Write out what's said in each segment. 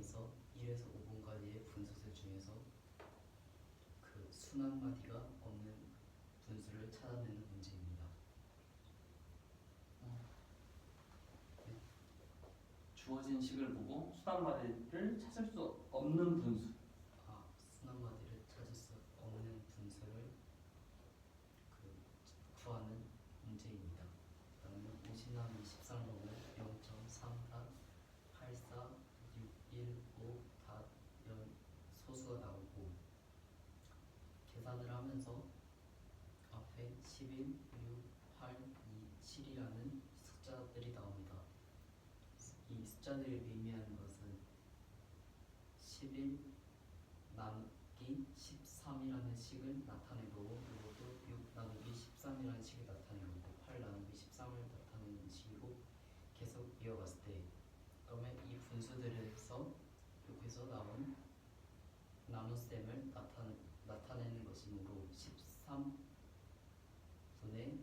1에서 5번까지의 분수들 중에서 그 순환마디가 없는 분수를 찾아내는 문제입니다. 주어진 식을 보고 순환마디를 찾을 수 없는 분수. 순환마디를 찾을 수 없는 분수를 구하는 문제입니다. 그다음에 50 나누기 13번은 0.34846155 소수가 나오고 계산을 하면서 앞에 11, 6, 8, 2, 7이라는 숫자들이 나옵니다. 이 숫자들이 의미하는 것은 11 나누기 13이라는 식을 나타낸 거고, 이것도 6 나누기 13이라는 식을 나타낸 거고, 8 나누기 13을 나타내는 식으로 계속 이어갔을 때, 그러면 이 분수들에서 여기서 나온 나눗셈을 나타내는 것이므로 13분의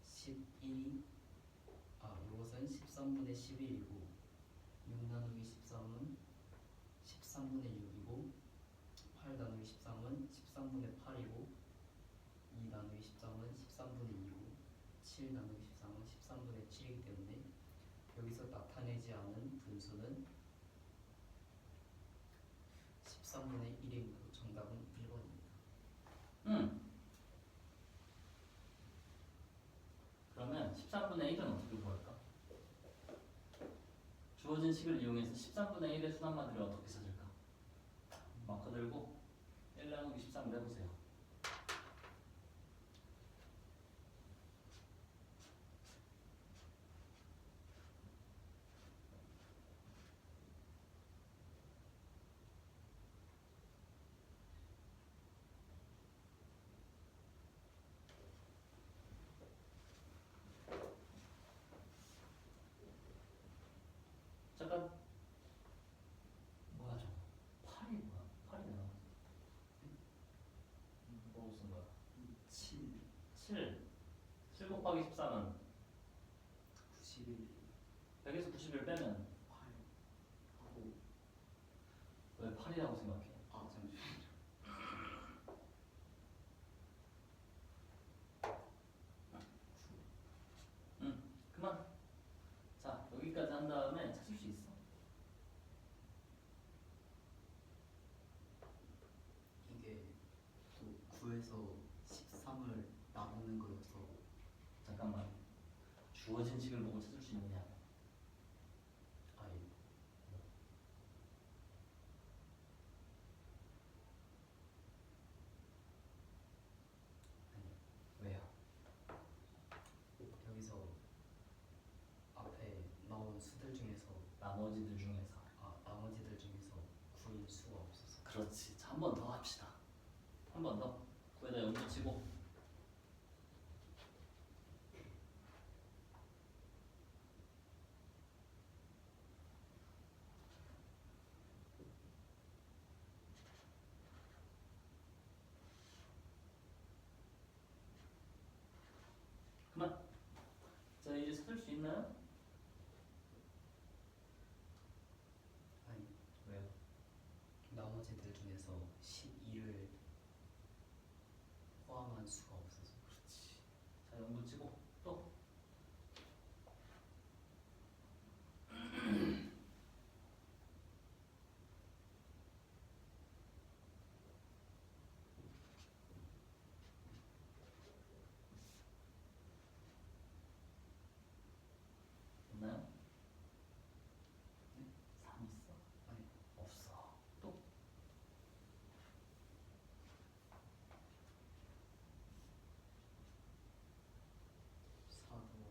11이 이것은 13분의 11이고 6 나누기 13은 13분의 6이고 8 나누기 13은 13분의 8이고 2 나누기 13은 13분의 2이고 7 나누기 13은 13분의 7이기 때문에 여기서 나타내지 않은 분수는 13분의 1이므로 정답은 1번입니다. 그러면 13분의 1은 어떻게 구할까? 주어진 식을 이용해서 13분의 1의 순환마디를 어떻게 찾을까? 마커 들고 1 나누기 13을 해보세요. 잠깐, 뭐야 저거? 8이 뭐야? 8이 나와. 뭐로 쓴 거야? 7 곱하기 13은 91 100에서 90을 빼면 8 하고 왜 8이라고 생각해? 잠시만요. 그만. 자, 여기까지 한 다음에 찾을 수 있어. 이게 또 9에서 13을 나누는 거여서 잠깐만. 주어진 식을 보고 찾을 수 있느냐? 아예 왜요? 여기서 앞에 나온 수들 중에서 나머지들 중에서. 나머지들 중에서 구일 수가 없어서. 그렇지. 자, 한 번 더 합시다. 한 번 더. 9에다 0 붙이고. 그만. 자, 이제 찾을 수 있나요? 아니, 왜요? 나머지들 중에서 12를 포함한 수가 없어서. 그렇지. 자, 0 붙이고 또. 있나요? 네? 3 있어. 아니, 없어. 또. 4도 없어요.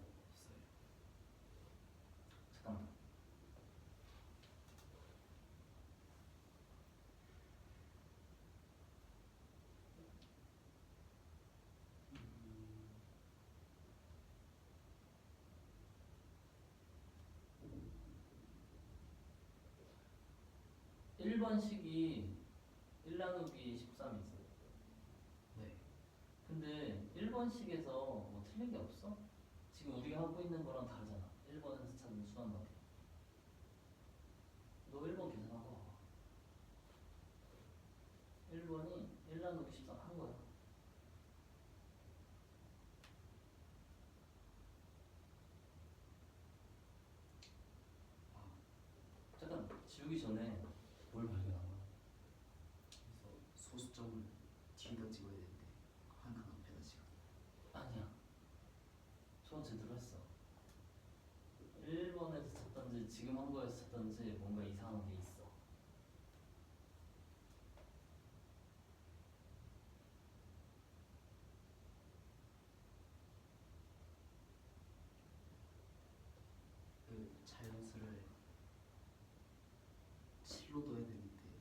잠깐만. 음, 1번식이 1 나누기 13이 있어. 네. 근데 1번식에서 뭐 틀린 게 없어? 지금 우리가 하고 있는 거랑 다르잖아. 1번에서 찾는 순환마디. 너 1번 계산하고 1번이 1 나누기 13 한 거야. 잠깐 지우기 전에 뭘 발견한 거야? 그래서 소수점을 뒤에다 찍어야 되는데 한 칸 앞에다 찍어. 아니야. 처음 제대로 했어. 1번에서 찾던지 지금 한 거에서 찾던지 뭔가 이상한 게 있어. 그 자연수를 실로 둬야 되는데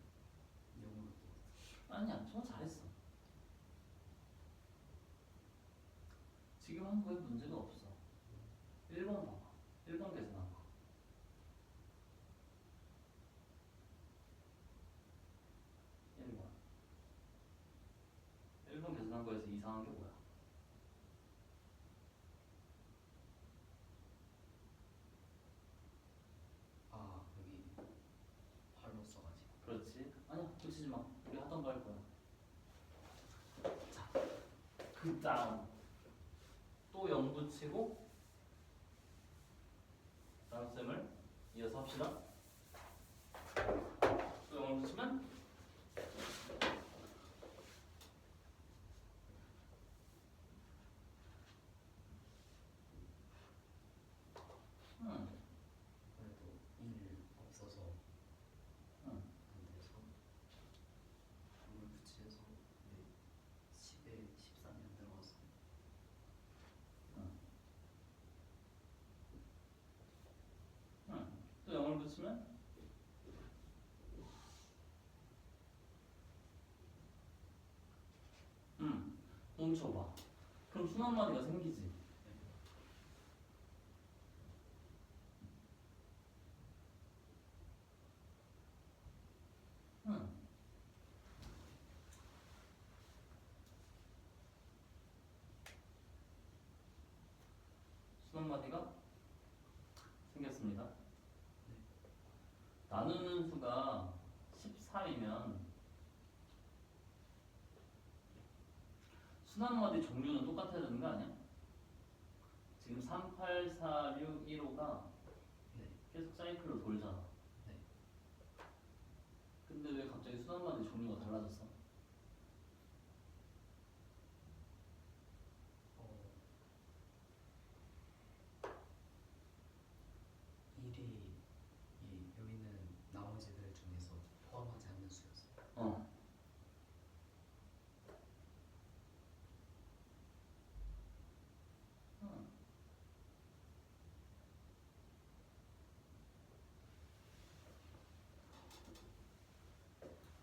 영어로 둬. 아니야. 처음 잘했어. 지금 한 거에 문제가 없어. 1번 봐봐. 1번 계산한 거. 1번. 1번 계산한 거에서 이상한 게 뭐야? 아 여기 팔로 써가지고. 그렇지. 아니야. 붙이지 마. 우리 하던 거 할 거야. 자, 그 다음 또 0 붙이고 다음 셈을 이어서 합시다. 또 0을 붙이면 그래도 1 없어서 안 돼서 0을 붙여서 10에 13이 안 들어가서 또 0을 붙이면 멈춰봐. 그럼 순 한 마디가 생기지. 순 한 마디가 생겼습니다. 나누는 수가 13이면 순 한 마디 종류는 똑같아야 되는 거 아니야? 지금 3, 8, 4, 6, 1호가 네. 계속 사이클로 돌잖아. 네. 근데 왜 갑자기 순 한 마디 종류가 달라졌어? 일이 여기는 나머지들 중에서 포함하지 않는 수였어.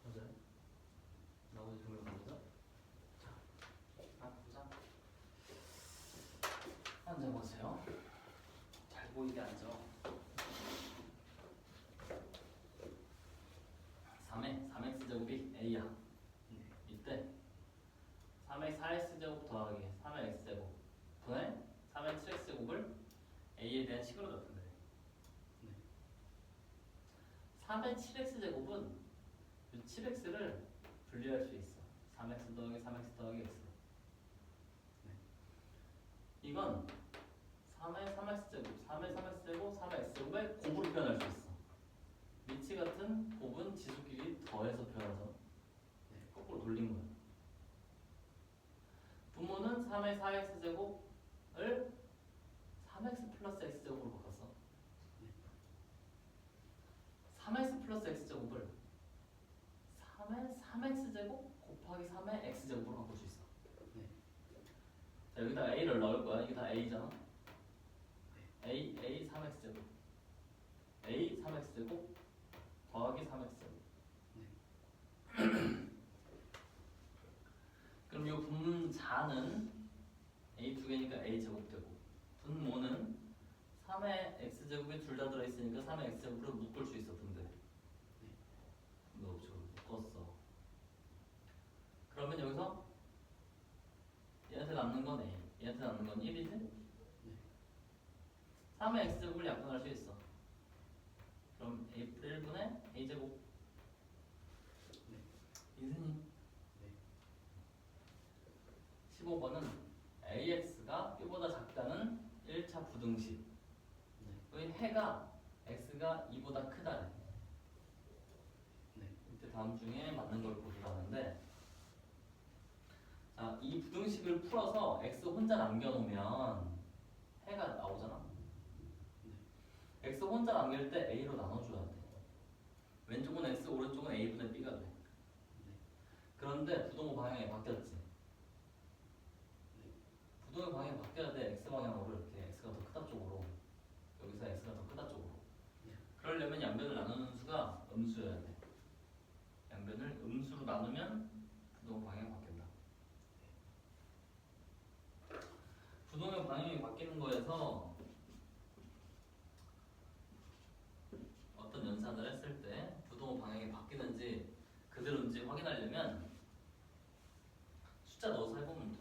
맞아요. 나머지 종류가 뭐죠? 자, 보자. 앉아보세요. 잘 보이게 앉아. 3x제곱이 a야. 이때 3의 4x제곱 더하기 3의 x제곱 분의 3의 7x제곱을 a에 대한 식으로 나타내. 3의 7x제곱은 이 7x를 분리할 수 있어. 3x 더하기 3x 더하기 x로. 이건 3의 3x제곱, 3의 3x제곱, 3의 x제곱의 곱으로 표현할 수 있어. 위치 같은 곱은 지수끼리 더해서 표현하죠. 거꾸로 돌린 거야. 분모는 3의 4x제곱을 3x 플러스 x제곱으로 바꿨어. 3x 플러스 x제곱을 3의 3x제곱 곱하기 3의 x제곱으로 바꿀 수 있어. 자, 여기다 a를 넣을 거야. 이게 다 a잖아. a 3x제곱 a 3x제곱 더하기 3x제곱. 그럼 이 분자는 a 두 개니까 a 제곱되고 분모는 3의 x제곱이 둘 다 들어있으니까 3의 x제곱으로 묶을 수 있어. 분들 그렇죠. 묶었어. 그러면 여기서 얘한테 남는 건 a, 얘한테 남는 건 1이지? 3의 x제곱을 약분할 수 있어. 그럼 a 1분의 a제곱. 이승님 15번은 AX가 B보다 작다는 1차 부등식의 해가 X가 2보다 크다래. 네. 이때 다음 중에 맞는 걸 고르라는데, 자, 이 부등식을 풀어서 X 혼자 남겨놓으면 해가 나오잖아. X 혼자 남길 때 A로 나눠줘야 돼. 왼쪽은 X, 오른쪽은 A분의 B가 돼. 그런데 부동호 방향이 바뀌었지. 부동호 방향이 바뀌어야 돼. X 방향으로 이렇게 X가 더 크다 쪽으로. 여기서 X가 더 크다 쪽으로. 그러려면 양변을 나누는 수가 음수여야 돼. 양변을 음수로 나누면 부동호 방향이 바뀐다. 부동호 방향이 바뀌는 거에서 어떤 연산을 했을 때 부동호 방향이 바뀌는지 그대로인지 확인하려면 숫자 넣어서 해보면 돼.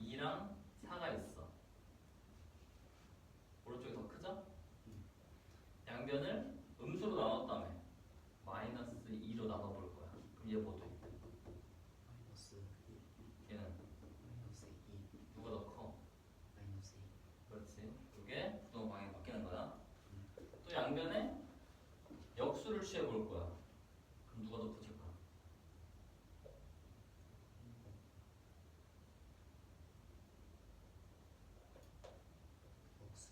2랑 4가 있어. 오른쪽이 더 크죠? 양변을 음수로 나눴다며. 마이너스 2로 나눠볼 거야. 그럼 얘 뭐 돼? 마이너스 1, 얘는 마이너스 2, 누가 더 커? 마이너스 2. 그렇지. 그게 부동호 방향이 바뀌는 거야. 또 양변에 역수를 취해볼 거야. 그럼 누가 더 커질까? 역수.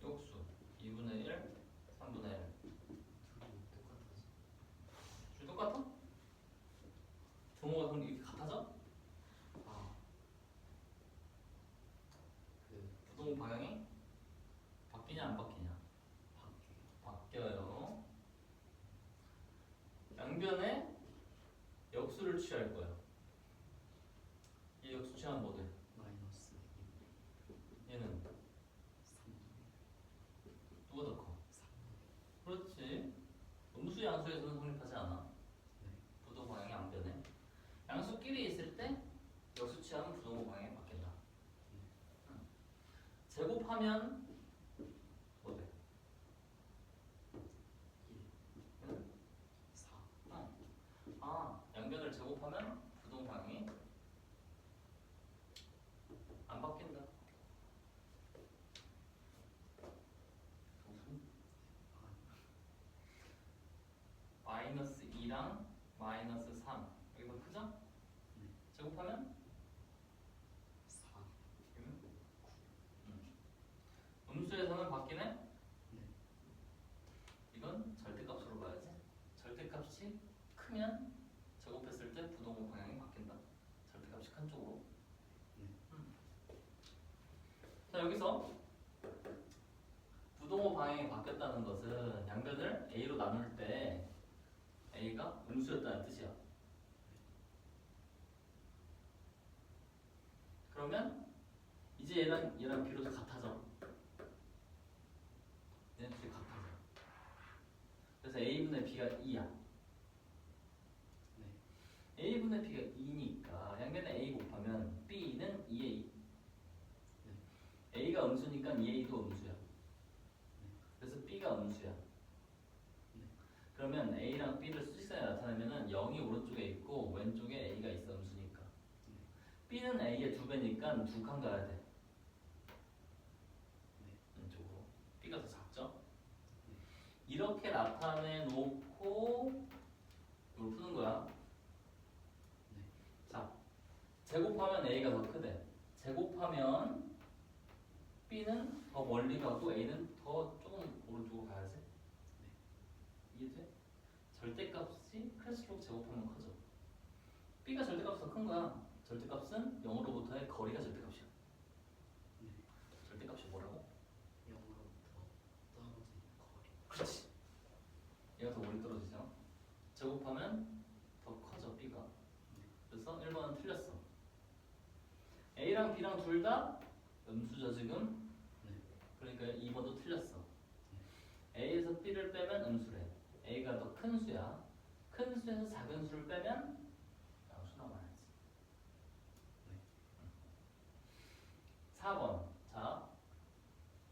역수 2분의 1, 3분의 1. 둘이 똑같아서. 줄 똑같아? 부모가 그럼 이렇게 같아져? 아. 그 부동호 방향이 바뀌냐 안 바뀌냐? 바뀌어요. 양변에 역수를 취할 거야. 이 역수 취하면 뭐 돼? 마이너스 2, 얘는 3분의 누가 더 커? 3분의 그렇지. 음수 양수에서는 성립하지 않아. 네. 부동호 방향이 양변에. 양수끼리 있을 때 역수 취하면 부동호 방향이 바뀐다. 응. 제곱하면 뭐 돼? 1, 얘는 4. 아, 양변을 제곱하면 부동 방향이 안 바뀐다. 마이너스 2랑 마이너스 3 여기 더 크죠? 네. 제곱하면 4. 음수에서는 바뀌네? 네. 이건 절대값으로 봐야지. 절대값이 크면 제곱했을 때 부동호 방향이 바뀐다. 절대값이 큰 쪽으로. 네. 자, 여기서 부동호 방향이 바뀌었다는 것은 양변을 A로 나눌 때 A가 음수였다는 뜻이야. 그러면 이제 얘랑 비로소 같아져. 얘는 둘이 같아져. 그래서 A분의 B가 2야. 네. A분의 B가 2니까 양변에 A 곱하면 B는 2A. 네. A가 음수니까 2A도 음수야. 그래서 B가 음수야. 네. 그러면 A랑 B를 수직선에 나타내면은 0이 오른쪽에 있고 왼쪽에 A가 있어 음수니까. 네. B는 A의 2배니까 2칸 가야 돼. 네. 왼쪽으로. B가 더 작죠? 네. 이렇게 나타내 놓고 이걸 푸는 거야. 네. 자, 제곱하면 A가 더 크대. 제곱하면 B는 더 멀리 가고 A는 더 조금 오른쪽으로 가야지. 이해돼? 절대값이 클수록 제곱하면 커져. B가 절대값이 더 큰 거야. 절대값은 0으로부터의 거리가 절대값이야. 네. 절대값이 뭐라고? 0으로부터 떨어진 거리. 그렇지. 얘가 더 멀리 떨어지죠. 제곱하면 더 커져 B가. 그래서 1번은 틀렸어. A랑 B랑 둘 다 음수죠 지금. 네. 그러니까 2번도 틀렸어. A에서 B를 빼면 음수래. A가 더 큰 수야. 큰 수에서 작은 수를 빼면 양수 남아야지. 네. 4번. 자,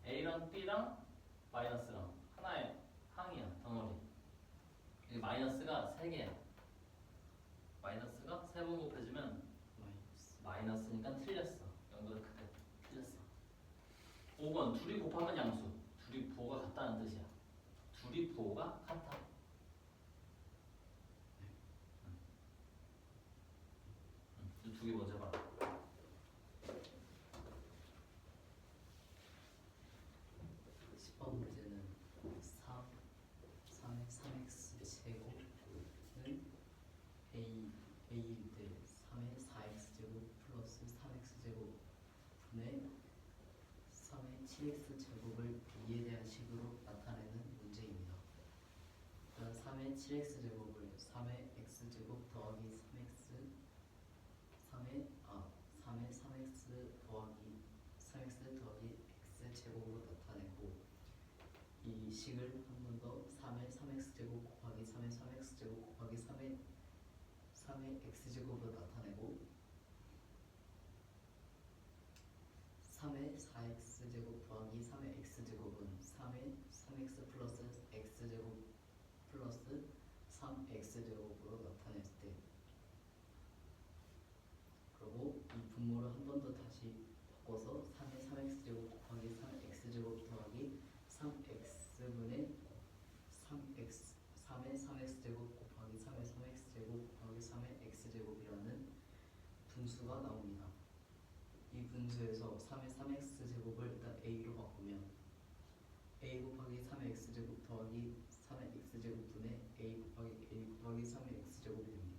A랑 B랑 마이너스랑 하나의 항이야, 덩어리. 여기 마이너스가 3개야. 마이너스가 3번 곱해지면 마이너스니까 틀렸어. 0보다 크대. 틀렸어. 5번 둘이 곱하면 양수. 둘이 부호가 같다는 뜻이야. 둘이 부호가 같아. 두 개 먼저 봐라. 10번 문제는 3의 3x 제곱은 a일 때 3의 4x 제곱 플러스 3x 제곱 분의 3의 7x 제곱을 b에 대한 식으로 나타내는 문제입니다. 일단 3의 7x 제곱을 3의 x 제곱 더하기 3의 3x 더하기 3x 더하기 x 제곱으로 나타내고, 이 식을 한 번 더 3의 3x 제곱 곱하기 3의 3x 제곱 곱하기 3의 x 제곱으로 나타내고, 3의 4x 제곱 더하기 3의 x 제곱은 3의 3x 플러스 x 제곱 플러스 3x 제곱으로 나타냈을 때, 그리고 이 분모를 한 번 더 다시 바꿔서 3의 3x 제곱 곱하기 3x 제곱 더하기 3x분의 3의 3x 제곱 곱하기 3의 3x 제곱 곱하기 3의 x 제곱이라는 분수가 나옵니다. 이 분수에서 3의 3x 제곱을 일단 a로 바꾸면 a 곱하기 3의 x 제곱 더하기 3의 x 제곱분의 a 곱하기 3의 x 제곱이 됩니다.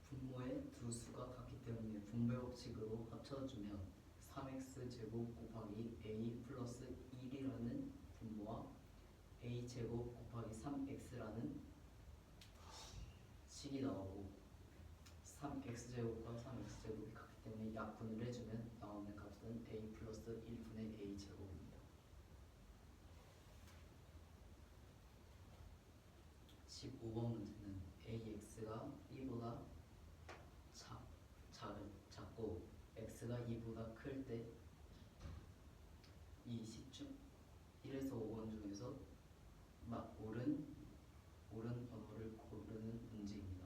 분모의 두 수가 같기 때문에 분배 법칙으로 합쳐주면 3x 제곱 곱하기 a 플러스 1이라는 분모와 a 제곱 곱하기 3x라는 식이 나오고, 3x 제곱과 3x 제곱이 같기 때문에 약분을 해주면 나오는 값은 a 플러스 1분의 a 제곱입니다. 15번 문제는 ax가 b보다 작고 x가 2보다 클 때 이 식 중 1에서 5번 중에서 옳은 번호를 고르는 문제입니다.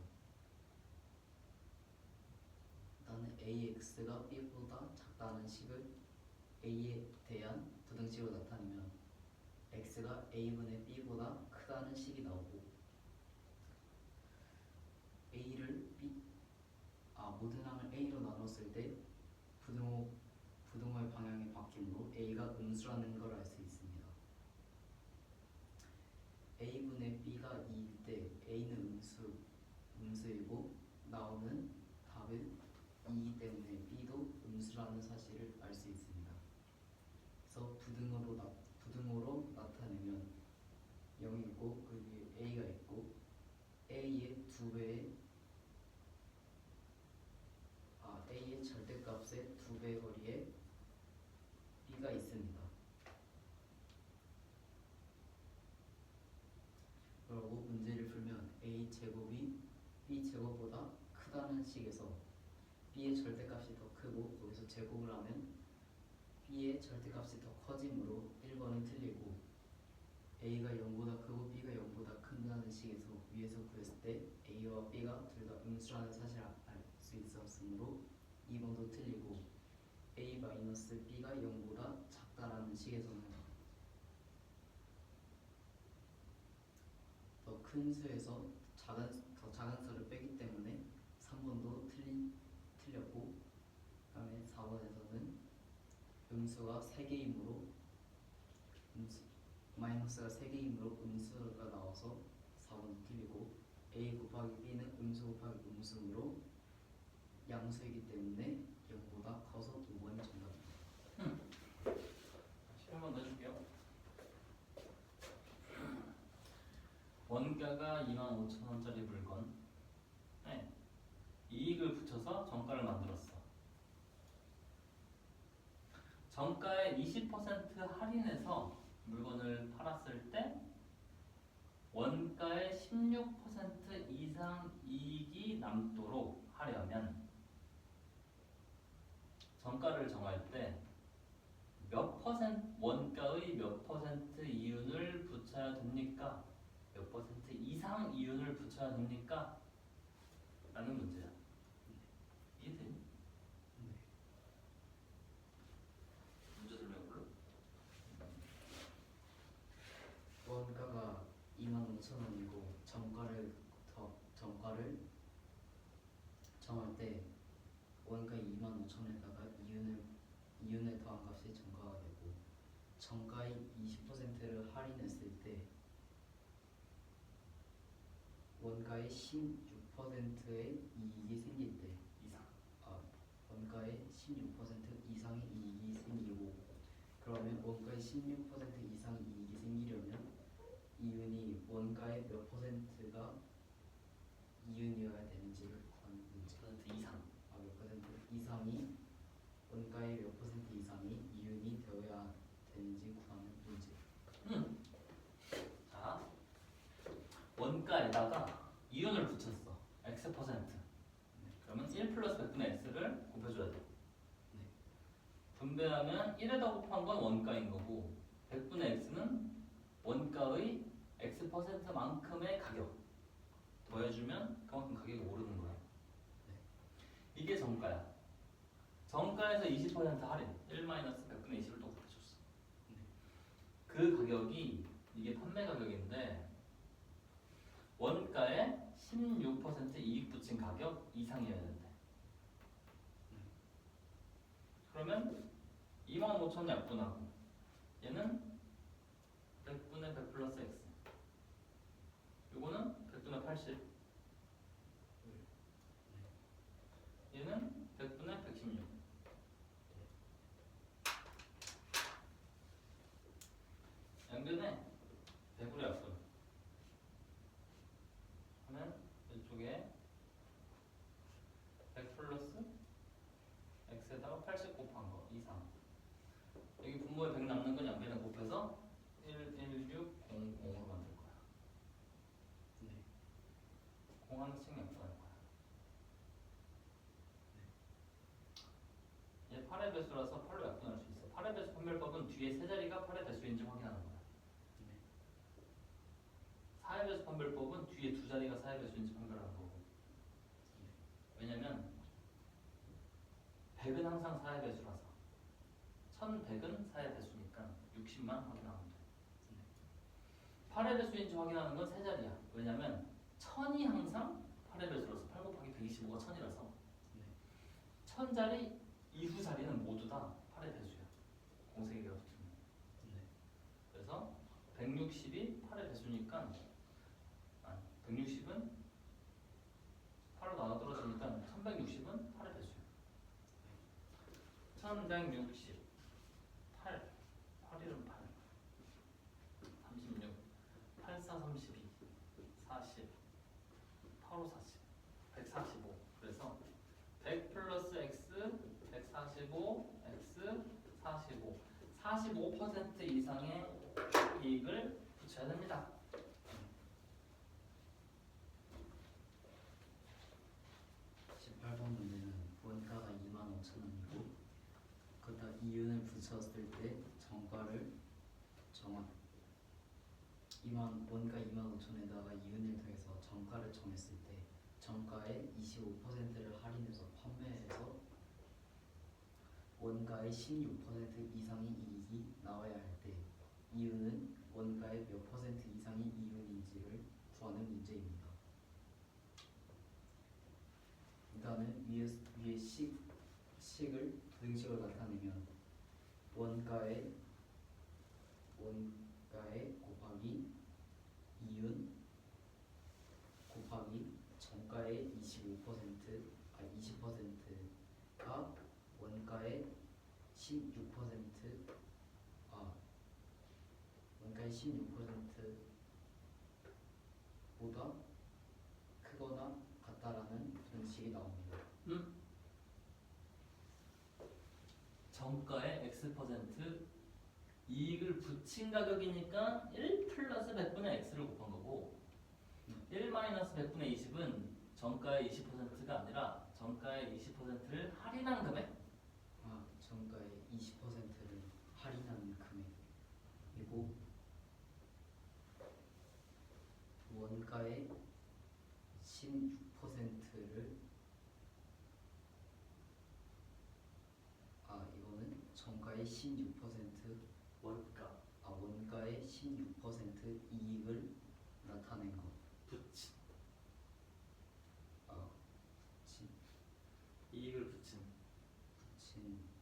일단은 ax가 b보다 작다는 식을 a에 대한 부등식으로 나타내면 x가 a분의 b보다 크다는 식이 나오고, 모든 항을 a로 나눴을 때 부등호의 방향이 바뀌므로 a가 음수라는 걸 알 수 있습니다. a분의 b가 2일 때 a는 음수이고 나오는 답은 2이기 때문에 b도 음수라는 사실을 알 수 있습니다. 그래서 부등호로 나타내면 0이 있고 그 위에 a가 있고, a의 절대값의 2배 거리에 b가 있습니다. 그리고 문제를 풀면 a 제곱이 b 제곱보다 크다는 식에서 b의 절대값이 더 크고, 거기서 제곱을 하면 b의 절대값이 더 커지므로 1번은 틀리고, a가 0보다 크고 b가 0보다 큰다는 식에서 위에서 구했을 때 a와 b가 둘 다 음수라는 사실을 알 수 있었으므로 2번도 틀리고, a-b가 0보다 작다라는 식에서는 더 큰 수에서 더 작은 수를 빼기 때문에 3번도 틀렸고, 그 다음에 4번에서는 음수가 3개이므로 마이너스가 3개이므로 음수가 나와서 4번도 틀리고, a 곱하기 b는 음수 곱하기 음수므로 양수이기 때문에 0보다 커서 5번이 정답입니다. 다시 한 번 더 해줄게요. 원가가 25,000원짜리 물건, 네. 이익을 붙여서 정가를 만들었어. 정가의 20% 할인해서 물건을 팔았을 때 원가의 16% 이상 이익이 남도록 하려면 정가를 정할 때 원가의 몇 퍼센트 이윤을 붙여야 됩니까? 몇 퍼센트 이상 이윤을 붙여야 됩니까? 라는 문제야. 이해되니? 네. 문제 설명 불러. 원가가 25,000원이고 정가를 정할 때 원가 25,000원에다가 이윤을 더한 값이 정가가 되고 정가의 20%를 할인했을 때 원가의 16%의 이익이 생길 때 이상. 원가의 16% 이상의 이익이 생기고 그러면 원가의 16% 이상 이익이 생기려면 이윤이 원가의 몇 퍼센트가 이윤이어야 되는지를 구하는 문제. 퍼센트 이상. 몇 퍼센트 이상이 원가의 몇 퍼센트 이상이 이윤이 되어야 되는지 구하는 문제. 자, 원가에다가 이윤을 붙였어. X%. 그러면 1 플러스 100분의 X를 곱해줘야 돼. 네. 분배하면 1에다 곱한 건 원가인 거고 100분의 X는 원가의 X%만큼의 가격 더해주면 그만큼 가격이 오르는 거야. 이게 정가야. 정가에서 20% 할인 1-100분의 20을 또 곱해줬어. 그 가격이 이게 판매 가격인데 원가에 16% 이익 붙인 가격 이상이어야 된대. 그러면 25,000 약분하고 얘는 100분의 100 플러스 X 요거는 100분의 80 얘는 100분의 116 양변에 100으로 약분 하면 이쪽에 100 플러스 X에다가 80 곱한 거 이상 여기 분모에 100 남는 건 양변에 곱해서 11600으로 만들 거야. 네. 공 하나씩 약분할 거야. 얘 8의 배수라서 8로 약분할 수 있어. 8의 배수 판별법은 뒤에 세 자리가 8의 배수인지 확인하는 거야. 4의 배수 판별법은 뒤에 두 자리가 4의 배수인지 판별하는 거고. 왜냐면 100은 항상 4의 배수라서 1100은 4의 배수니까 60만 확인하면 돼. 8의 배수인지 확인하는 건 세 자리야. 왜냐면 1000이 항상 8의 배수라서 8 곱하기 125가 1000이라서 1000자리 이후 자리는 모두 다 8의 배수야. 공세기가 붙으면. 그래서 160이 8의 배수니까 160은 8로 나눠 떨어지니까 1160은 8의 배수야. 1160 8 8일은 8 36 8 4 32 40 8 5 40 145 그래서 100 플러스 X 145 X 45 45% 이상의 이익을 붙여야 됩니다. 18번 문제는 원가가 25,000원이고 그다 이윤을 붙였을 때 정가를 원가 25,000원에다가 이윤을 더해서 정가를 정했을 때 정가의 25%를 할인해서 판매해서 원가의 16% 이상의 이익이 나와야 할 때 이윤은 원가의 몇 퍼센트 이상의 이윤인지를 구하는 문제입니다. 일단은 위에 식을 부등식을 나타내면 원가에 곱하기 이윤 곱하기 정가의 20%가 원가의 16%보다 크거나 같다라는 분식이 나옵니다. 정가의 X% 이익을 붙인 가격이니까 1 플러스 100분의 X를 곱한 거고 1 마이너스 100분의 20은 정가의 20%가 아니라 정가의 20%를 할인한 금액 정가의 20%를 할인하는 금액이고 원가의 16%를 이거는 정가의 16% 원가 원가의 16% 이익을 나타낸 것. 붙인 진 이익을 붙인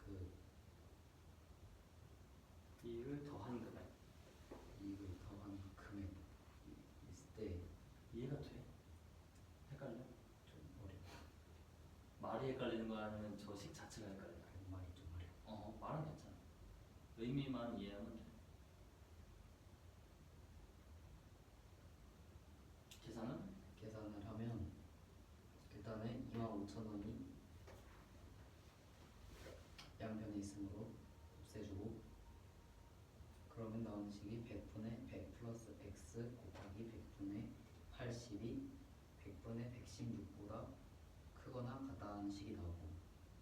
그 이익을 더한 금액. 이익을 더한 금액 있을 때 이해가 돼? 헷갈려? 좀 어렵다. 말이 헷갈리는 거야 아니면 저 식 자체가 헷갈려? 말이 좀 어렵다. 말은 괜찮아. 의미만 이해하면 돼. 계산은 계산을 하면 일단은 25,000원이 양변에 있으므로 없애주고, 그러면 나오는 식이 100분의 100 플러스 x 곱하기 100분의 80이 100분의 116보다 크거나 같다는 식이 나오고,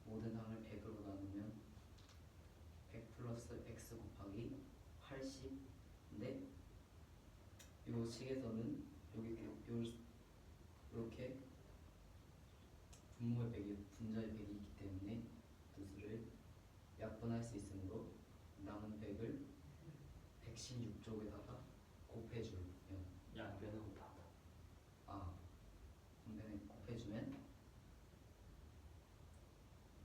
모든 항을 100으로 나누면 100 플러스 x 곱하기 80인데, 요 식에서는 이렇게 분모의 100이 분자의 100이 있기 때문에 뜻을 약분할 수 있으므로 남은 100을 116쪽에다가 곱해주면 양변을 곱한다. 한변에 곱해주면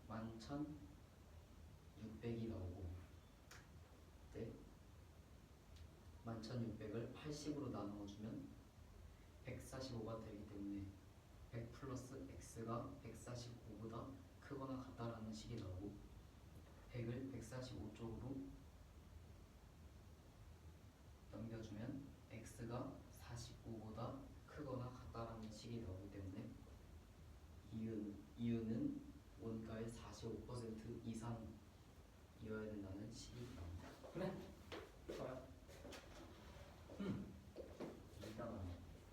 11,600이 나오고, 네, 11,600을 80으로 나누어주면 145가 되기 때문에 100 플러스 x가 145보다 크거나 같다라는 식이 나오고, 100을 145쪽으로 넘겨주면 x가 49보다 크거나 같다라는 식이 나오기 때문에 이유는 원가의 45% 이상이어야 된다는 식이 나옵니다. 그래? 좋아요.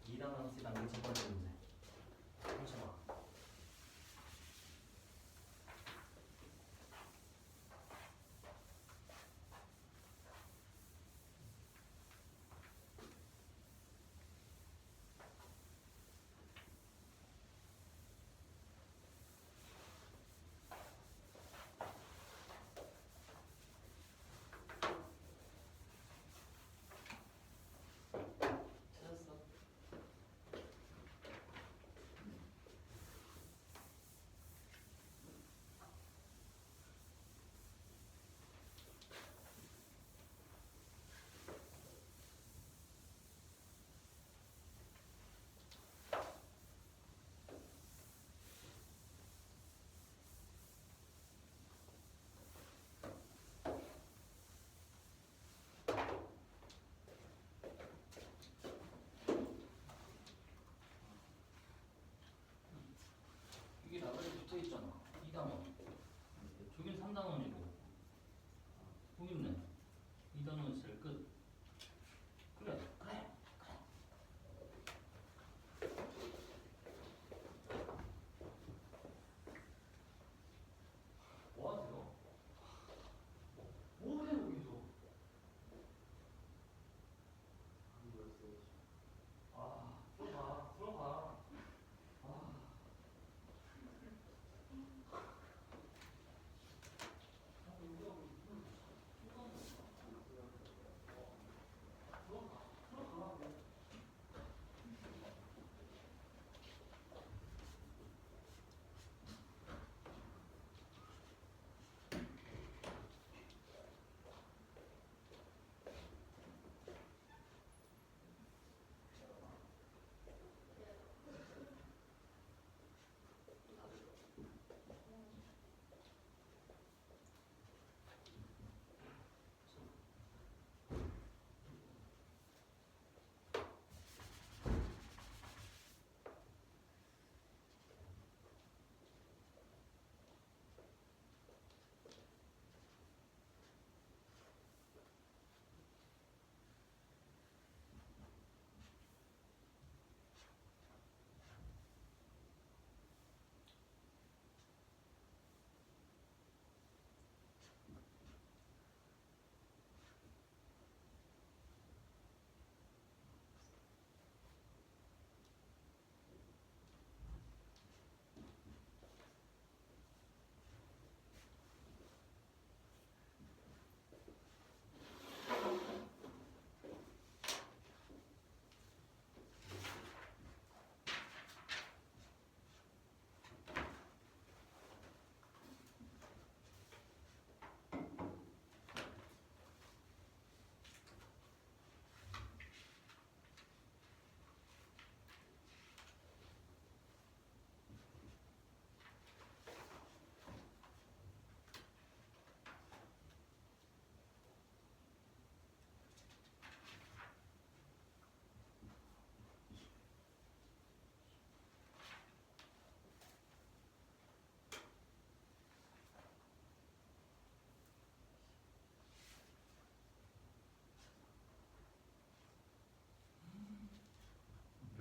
2단 함수 단계 첫 번째 문제. 30번. 찾았어?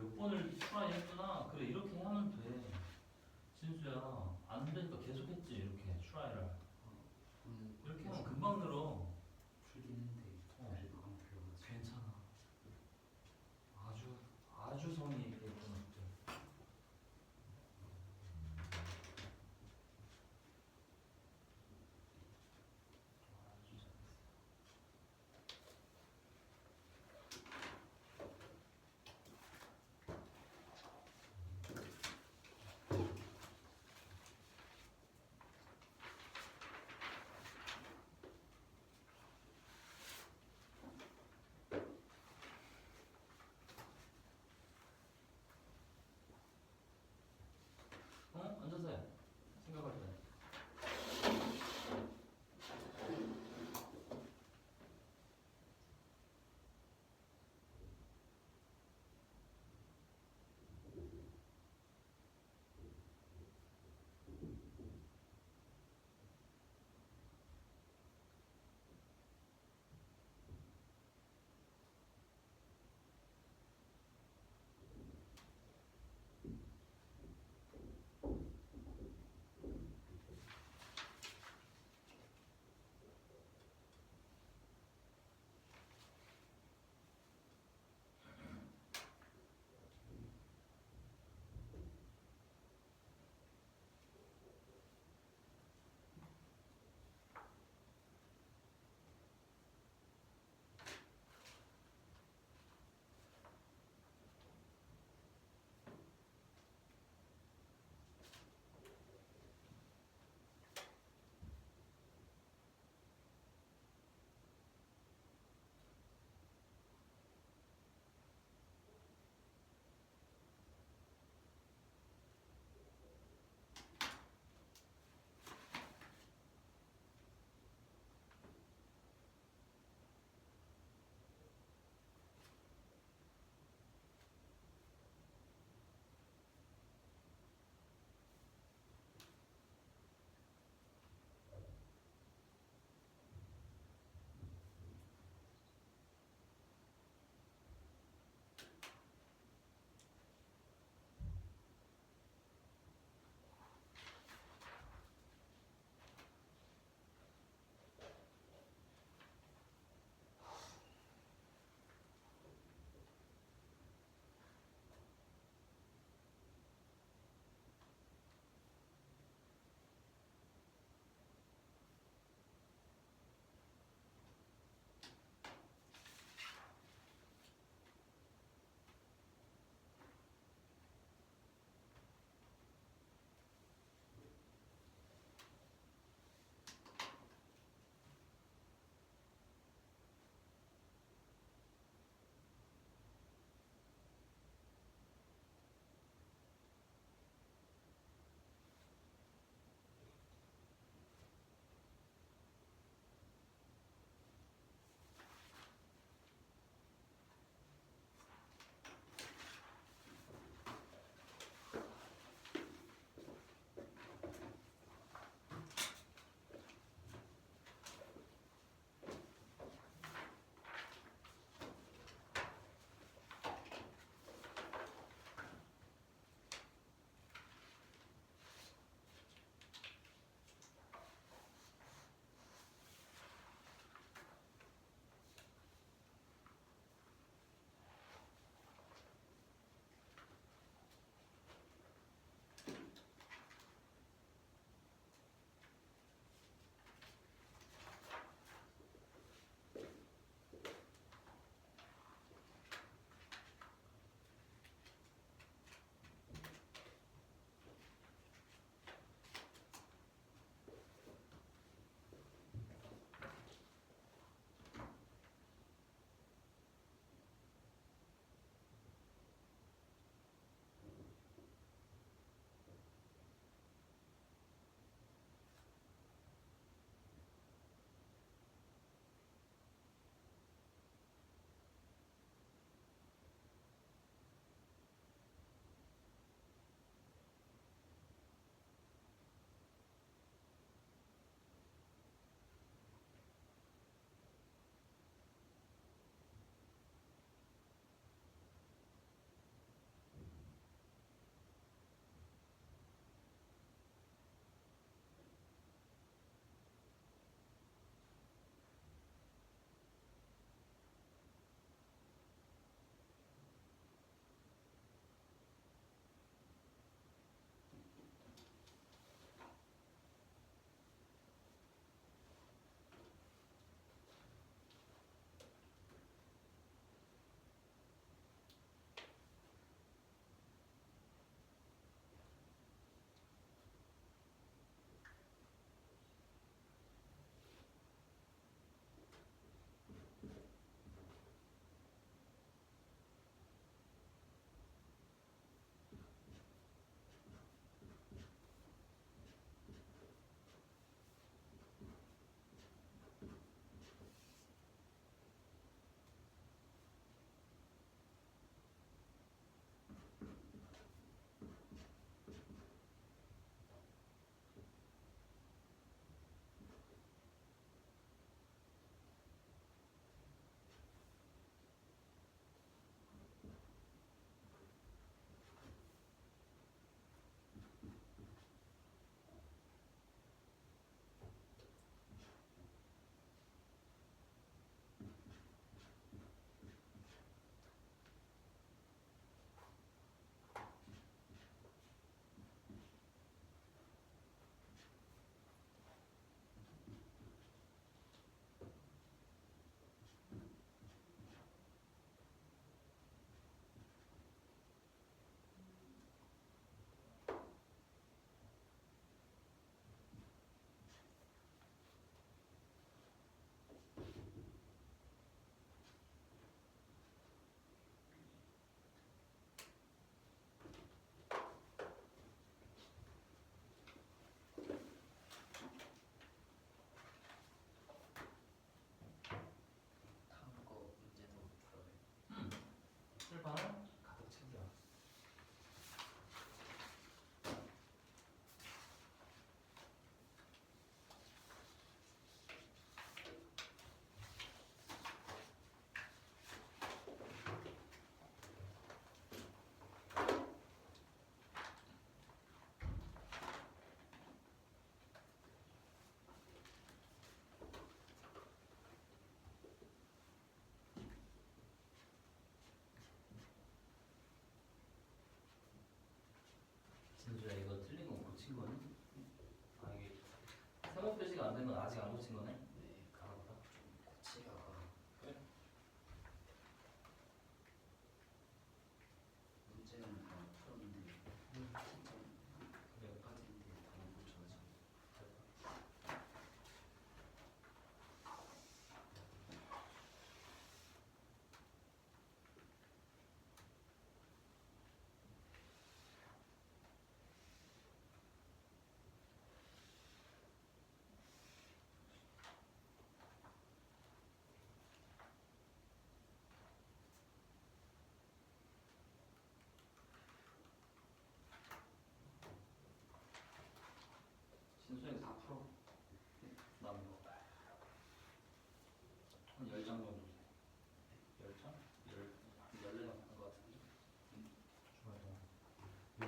몇 번을 트라이 했구나. 그래 이렇게 하면 돼. 진수야 안 되니까 계속 했지 이렇게 트라이를. 오늘 이렇게 하면 금방 늘어. 풀긴 했는데 어. 그래도 안 풀려가지고. 괜찮아. 아주 성의 있게 했구나 그때. 아주 잘했어.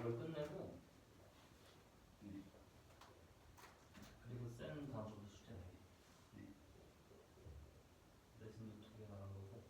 이걸 끝내고 네. 그리고 센 다음 주부터 숙제 내기. 네. 레슨도 2개 나간 거고.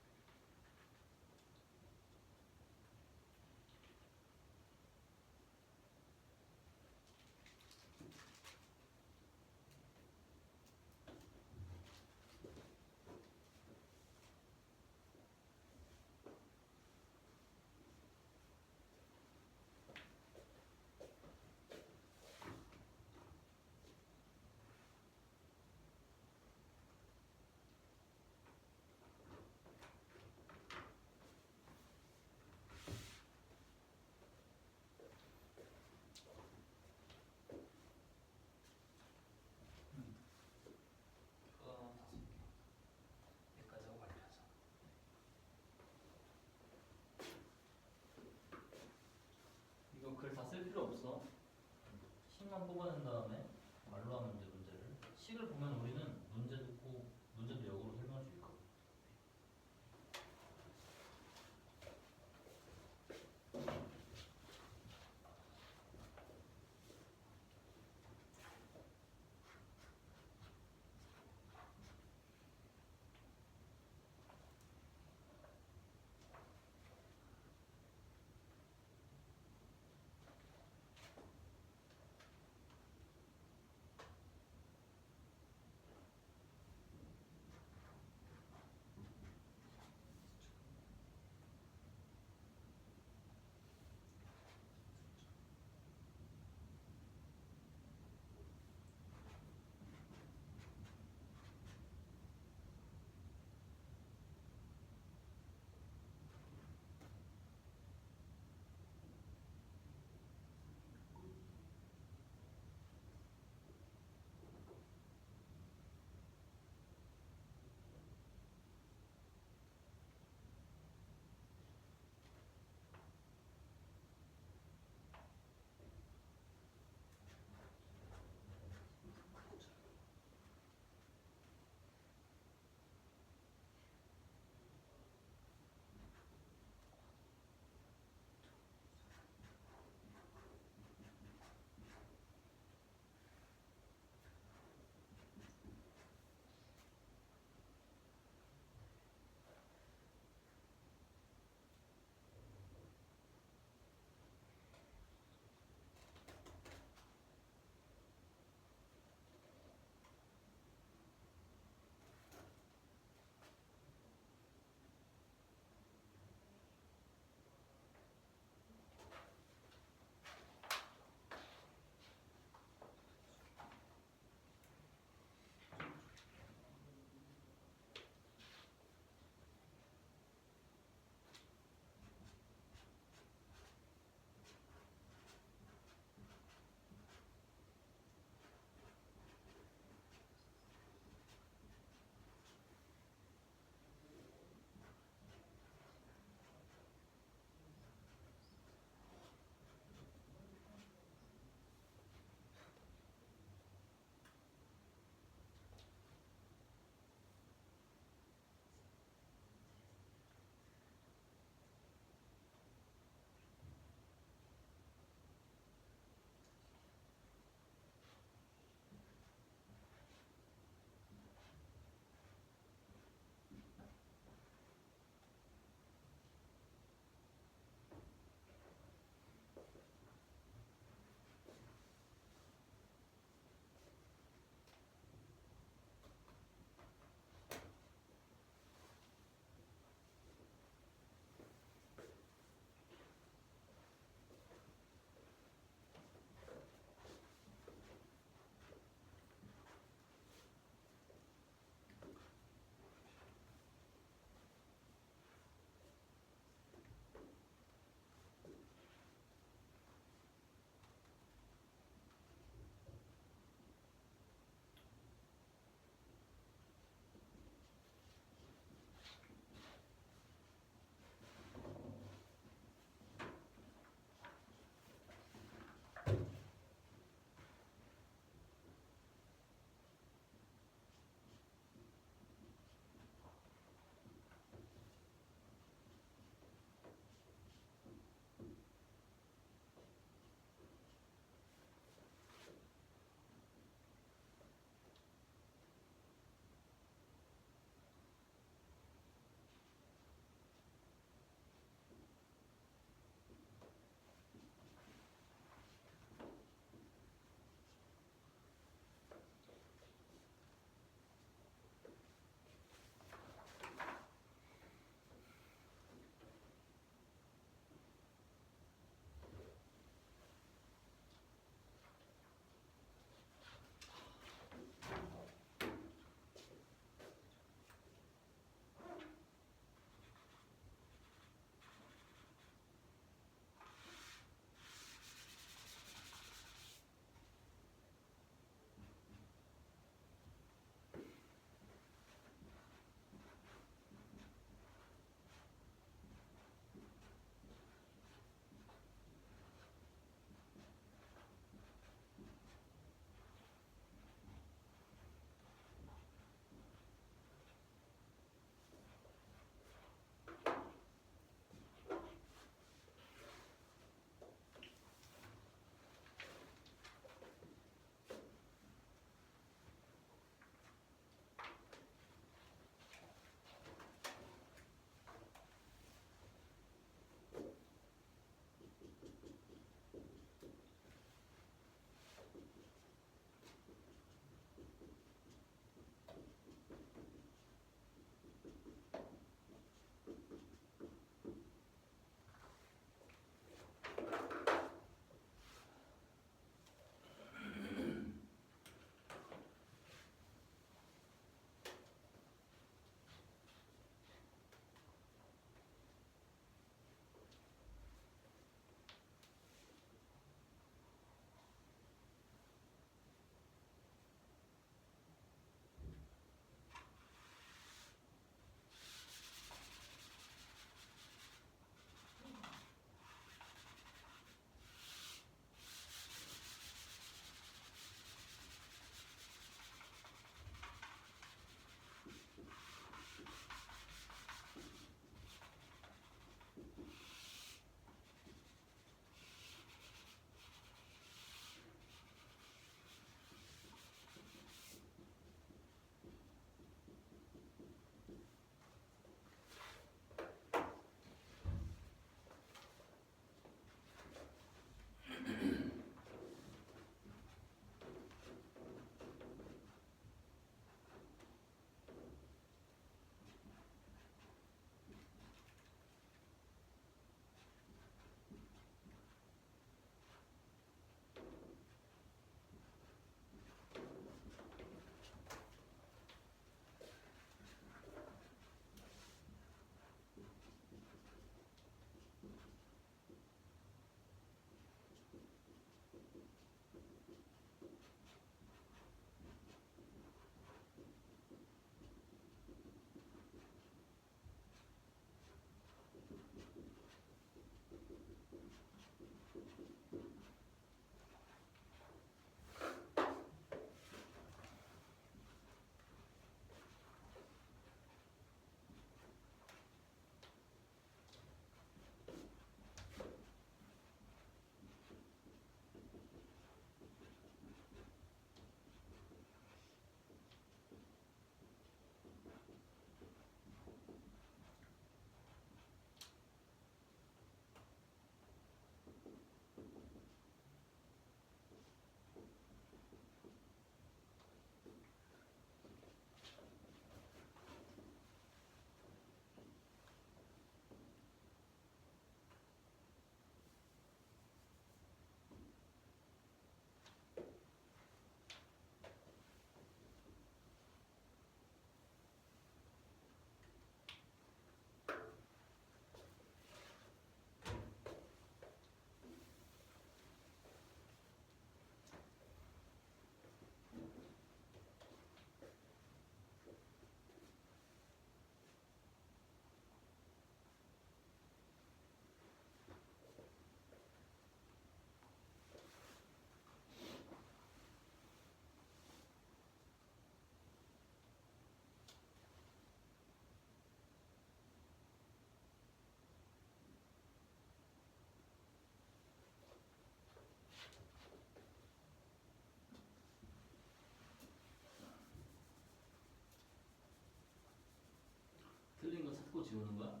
찾고 지우는 거야?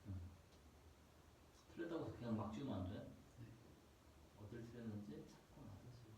네. 틀렸다고 그냥 막 지우면 안 돼. 네. 어딜 틀렸는지 찾고 나서 지워.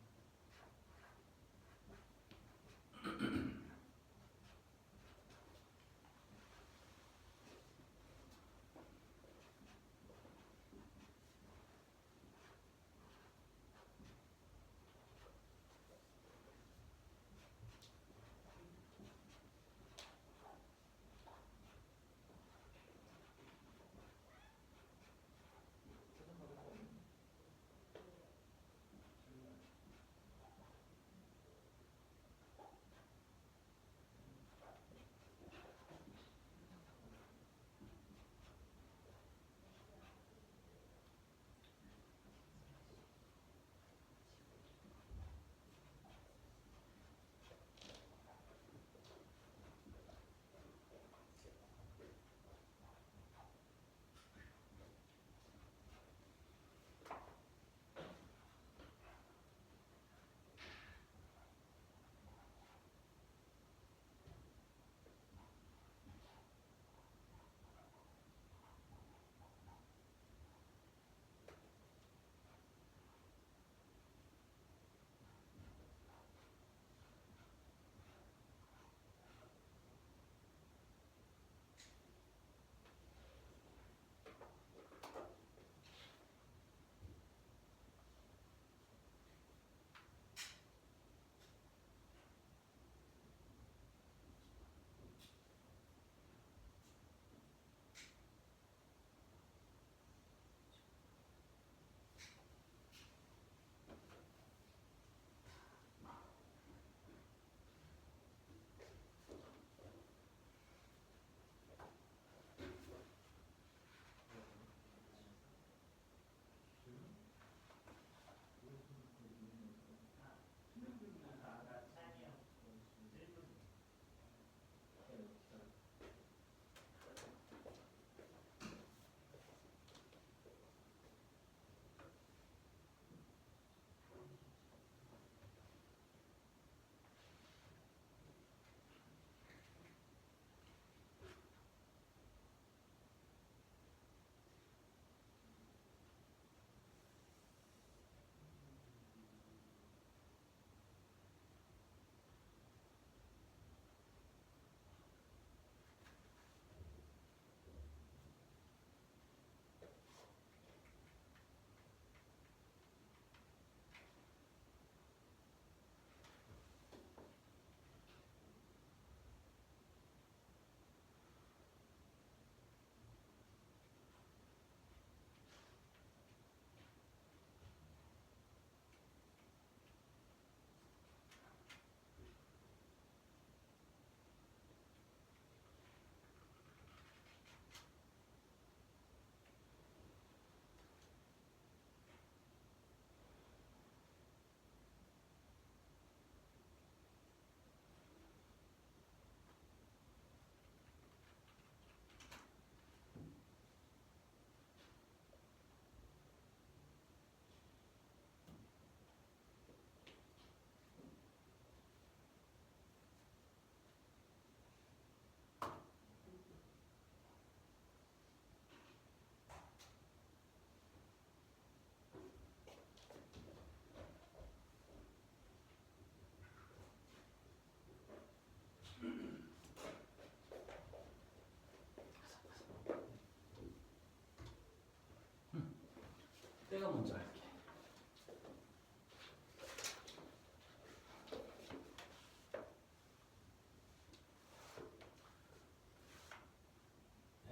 내가 먼저 할게.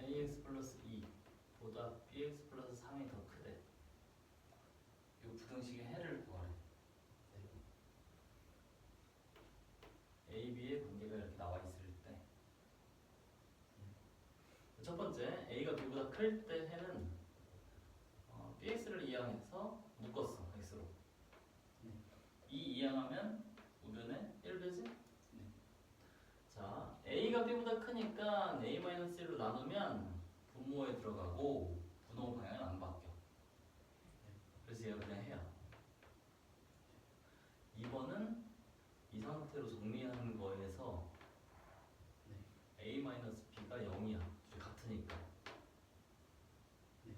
ax 플러스 2보다 bx 플러스 3이 더 크대. 이 부등식의 해를 구하래. a, b의 관계가 이렇게 나와 있을 때. 첫 번째, a가 b보다 클 때 해는 bx를 이항해서 묶었어, x로. 네. 2 이항하면 우변에 1 되지? 네. 자, a가 b보다 크니까 a-1로 나누면 분모에 들어가고 분호 방향은 안 바뀌어. 그래서 얘가 그냥 해야. 2번은 이 상태로 정리하는 거에서 네. a-b가 B가 0이야. 둘이 같으니까. 네.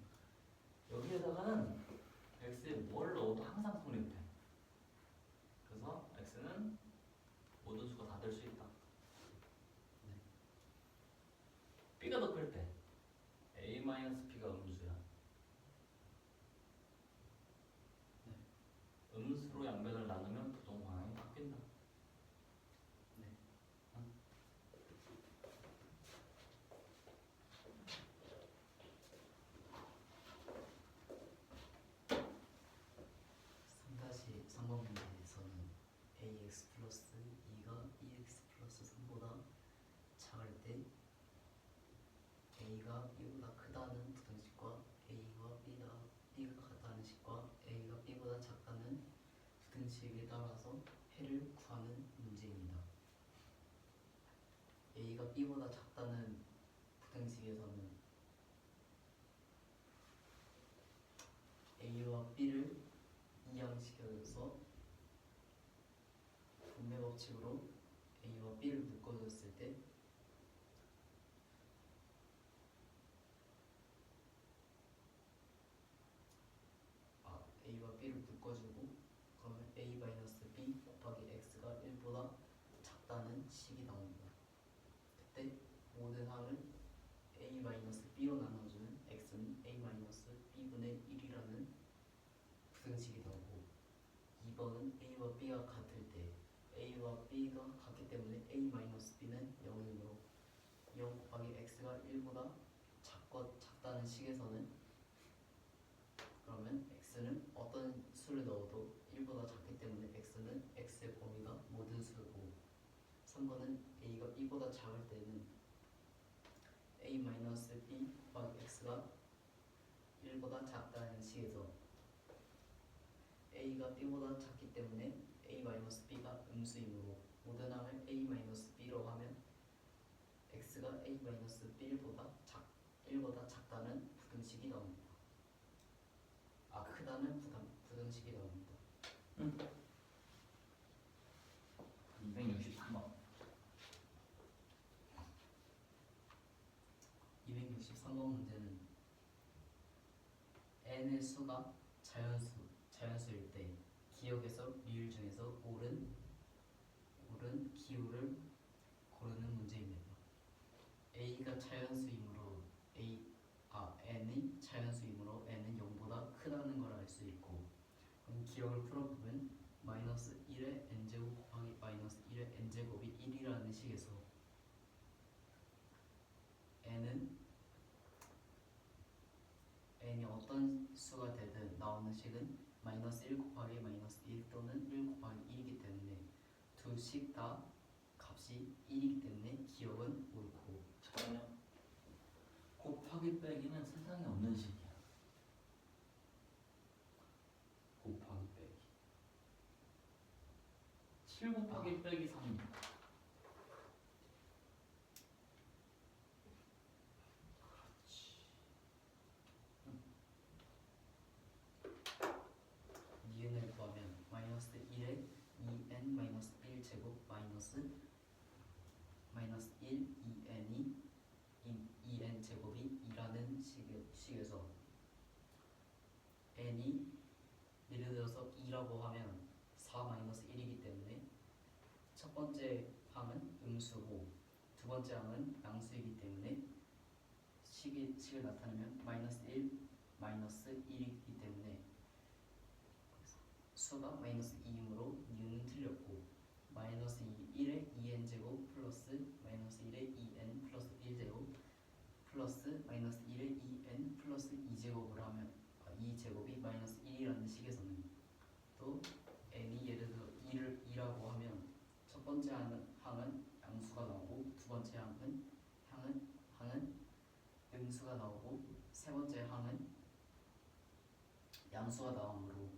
여기에다가는 x에 뭘 넣어도 항상 성립해. 그래서 x는 모든 수가 다 될 수 있다. 네. b가 더 클 때 a-b가 음수야. 네. 음수로 양변을 나누면 부동 방향이 바뀐다. 네. 응? 다시 3번 문제에서는 ax 플러스 2가 bx 플러스 3보다 작을 때 a가 b보다 크다는 부등식과 a와 b가 같다는 식과 a가 b보다 작다는 부등식에 따라서 해를 구하는 문제입니다. a가 b보다 작다는 부등식에서는 a와 b를 이항시켜서 분배 법칙으로 a와 b를 묶어줬을 때 a와 b를 묶어주고 그러면 a-b 곱하기 x가 1보다 작다는 식이 나옵니다. 그때 모든 항을 a-b로 나눠주는 x는 a-b분의 1이라는 부등식이 나오고 2번은 a와 b가 같을 때 a와 b가 같기 때문에 a-b는 0이므로 0 곱하기 x가 1보다 작다는 식에서는 그러면 x는 어떤 수를 넣어도 1보다 작기 때문에 x는 x의 범위가 모든 수고 3번은 a가 b보다 작을 때는 a-b 곱하기 x가 1보다 작다는 식에서 a가 b보다 작기 때문에 a-b가 음수이므로 모든 항을 a-b로 하면 x가 a-b1보다 작다는 부등식이 나옵니다. 크다는 부등식이 나옵니다. 263번. 263번 문제는 n의 수가 자연수일 때 기역에서 미율 중에서 옳은 기호를 고르는 문제입니다. n이 자연수이므로 n은 0보다 크다는 걸 알 수 있고 그럼 기억을 풀어보면 마이너스 1의 n제곱 곱하기 마이너스 1의 n제곱이 1이라는 식에서 n이 어떤 수가 되든 나오는 식은 마이너스 1 곱하기 마이너스 1 또는 1 곱하기 1이기 때문에 두 식 다 값이 1이기 때문에 기억은 옳고 잠깐만요. 곱하기 빼기는 세상에 없는 식이야. 곱하기 빼기. 7 곱하기 빼기 3. 니은을 구하면 마이너스 1에 2n 마이너스 1제곱 마이너스 1 2n 제곱이 2라는 식에서 n이 예를 들어서 2라고 하면 4 마이너스 1이기 때문에 첫 번째 항은 음수고 두 번째 항은 양수이기 때문에 식을 나타내면 마이너스 1 마이너스 1이기 때문에 수가 마이너스 2이므로 니은은 틀렸고 마이너스 1의 2n제곱 플러스 마이너스 1의 2n 플러스 1제곱 플러스 마이너스 1의 2n 플러스 2제곱을 하면 2제곱이 마이너스 1이라는 식에서는 또 n이 예를 들어 2라고 하면 첫 번째 항은 양수가 나오고 두 번째 항은 음수가 나오고 세 번째 항은 양수가 나오므로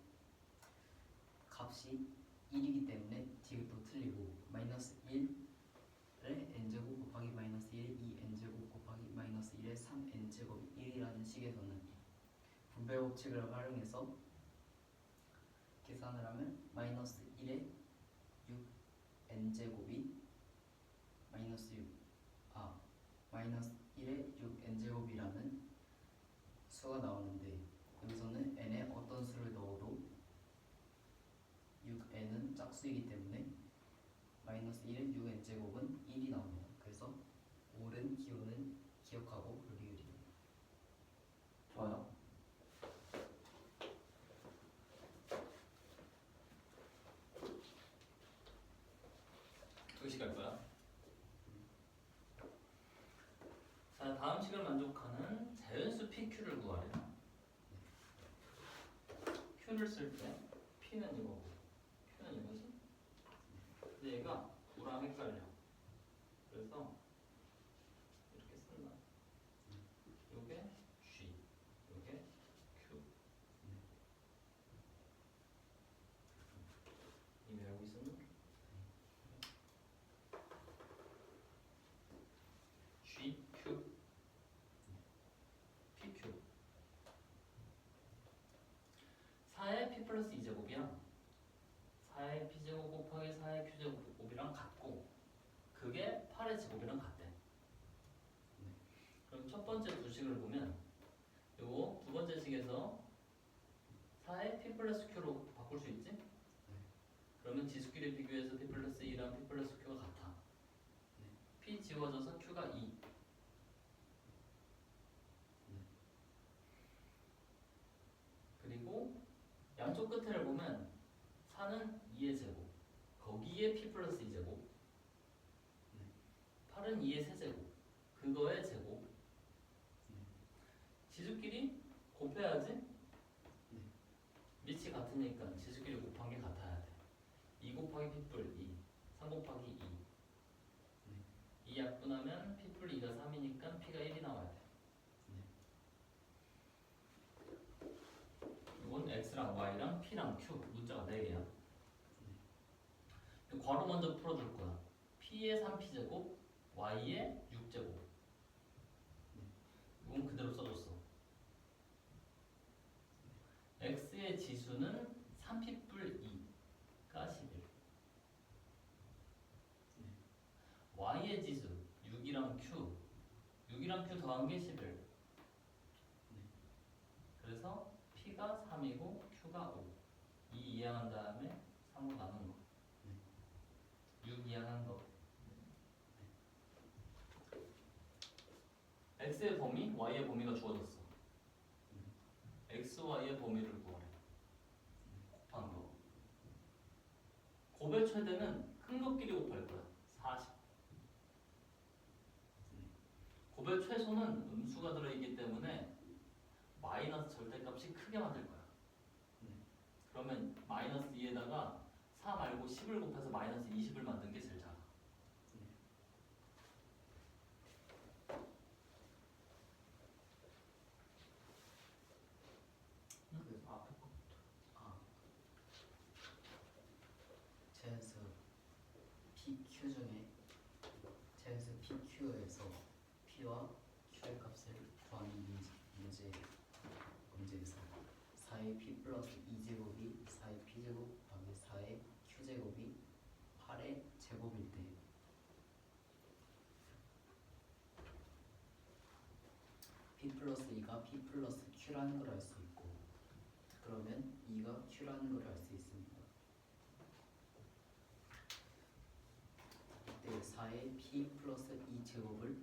값이 1이기 때문에 디귿도 틀리고 마이너스 1의 n제곱 곱하기 마이너스 1의 2n제곱 곱하기 마이너스 1의 3n제곱이 1이라는 식에서는 분배 법칙을 활용해서 계산을 하면 마이너스 1의 6n제곱이 마이너스 마이너스 1의 6n제곱이라는 수가 나오는데 여기서는 n에 어떤 수를 넣어도 6n은 짝수이기 때문에 마이너스 1의 6n제곱은 1이 나옵니다. 그래서 옳은 기호는 기억하고 리을이에요. 좋아요. 두 식 할 거야. 자, 다음 식을 만족하는 자연수 PQ를 구하래. Q를 쓸 때 P는 이거고 Q는 이거지. 근데 얘가 U랑 헷갈려. 그래서 이렇게 쓴다. 요게 G, 요게 Q. 이미 알고 있었나? G, Q, PQ. 4의 P 플러스 2제곱이랑 4의 P제곱 곱하기 4의 Q제곱이랑 같고 그게 8의 제곱이랑 같대. 그럼 첫 번째 두 식을 보면 요거 두 번째 식에서 4의 P 플러스 Q로 바꿀 수 있지? 그러면 지수끼리 비교해서 P 플러스 2랑 P 플러스 Q가 같아. P 지워져서 Q가 2. 그리고 양쪽 끝에를 보면 4는 2의 제곱, 거기에 P 플러스 2제곱, 8은 2의 세제곱, 그거의 제곱. 지수끼리 곱해야지. 밑이 같으니까 지수끼리 곱한 게 같아야 돼. 2 곱하기 P뿔 2, 3 곱하기 2. 2 약분하면 P뿔 2가 3이니까 P가 1이 나와야 돼. 이건 X랑 Y랑 P랑 Q, 문자가 4개야. 괄호 먼저 풀어줄 거야. P의 3P제곱, Y의 6제곱. 이건 그대로 써줬어. X의 지수는 3P뿔 2가 11. Y의 지수 6이랑 Q, 6이랑 Q 더한 게 11. 그래서 P가 3이고 Q가 5. 2 이항한 다음에 3으로 나눈 거. 6 이항한 거. X의 범위, Y의 범위가 주어졌어. X, Y의 범위를 구하래. 곱한 거. 곱의 최대는 큰 것끼리 곱할 거야. 40. 곱의 최소는 음수가 들어있기 때문에 마이너스 절대값이 크게 만들 거야. 그러면 마이너스 2에다가 4 말고 10을 곱해서 마이너스 20을 만든 게 제일 작아. 그래서 앞에 거. 제수 PQ 중에 제수 PQ에서 P와 Q의 값을 구하는 문제에서 4의 P 플러스 2제곱이 4의 P제곱 곱하기 4의 Q제곱이 8의 제곱일 때 P 플러스 2가 P 플러스 Q라는 걸 알 수 있고 그러면 2가 Q라는 걸 알 수 있습니다. 이때 4의 P 플러스 2제곱을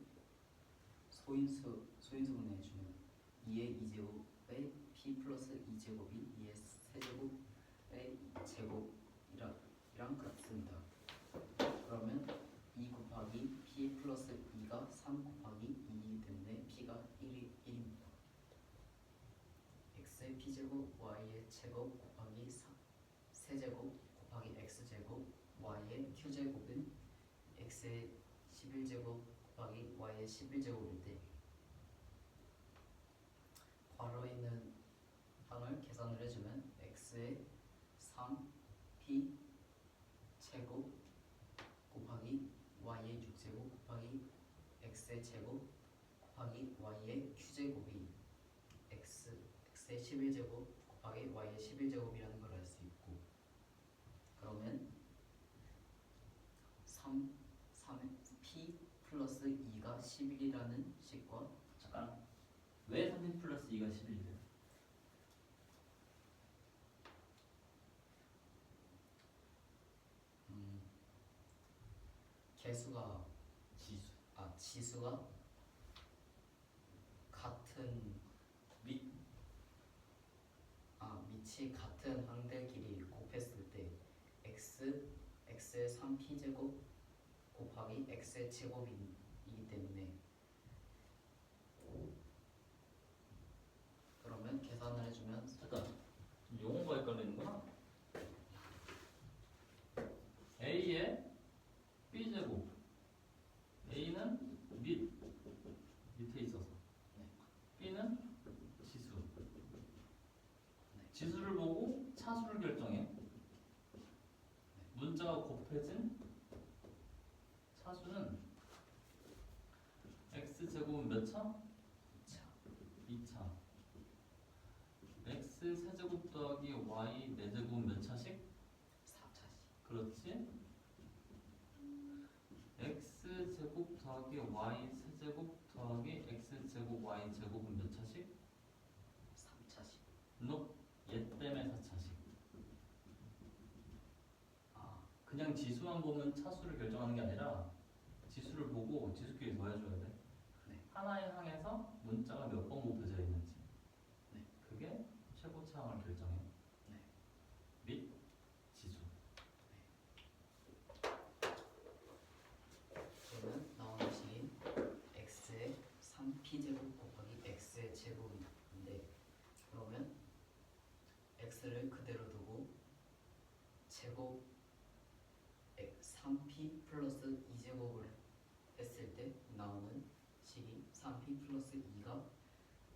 소인수분해 해주면 2의 2제곱의 P 플러스 2제곱이 2의 세제곱의 제곱이랑 같습니다. 그러면 2 곱하기 P 플러스 2가 3 곱하기 2이기 때문에 P가 1입니다. X의 P제곱 Y의 제곱 곱하기 세제곱 곱하기 X제곱 Y의 Q제곱은 X의 11제곱 곱하기 Y의 11제곱일 때 괄호에 있는 항을 계산을 해주면 X의 3P 제곱 곱하기 Y의 6제곱 곱하기 X의 제곱 곱하기 Y의 Q제곱이 X의 11제곱 곱하기 Y의 11제곱이라는 걸 알 수 있고 그러면 P 플러스 2가 11이라는 식과 잠깐. 왜 30 플러스 2가 11이래요? 개수가 지수. 지수가 같은 밑. 밑이 같은 항들끼리 곱했을 때 x의 3p제곱 곱하기 x의 제곱이기 때문에 그러면 계산을 해주면 잠깐. 용어가 헷갈리는구나. A의 B제곱. A는 밑에 있어서. 네. B는 지수. 지수를 보고 차수를 결정해. 문자가 곱해진 차수는 x제곱은 몇 차? 2차. x 세제곱 더하기 y 4제곱은 몇 차씩? 4차씩. 그렇지. x제곱 더하기 y 세제곱 더하기 x제곱 y 제곱은 몇 차씩? 3차씩. no. 얘 때문에 4차씩. 그냥 지수만 보면 차수를 결정하는 게 아니라 지수를 보고 지수끼리 더해줘야 돼. 네. 하나에 항해서 문자가 몇 번 곱해져 있는지. 네. 그게 최고차항을 결정해. 네. 및 지수. 그러면 나오는 식이 x의 3p제곱 곱하기 x의 제곱인데 그러면 x를 그대로 두고 제곱 3p 플러스 2제곱을 했을 때 나오는 식이 3p 플러스 2가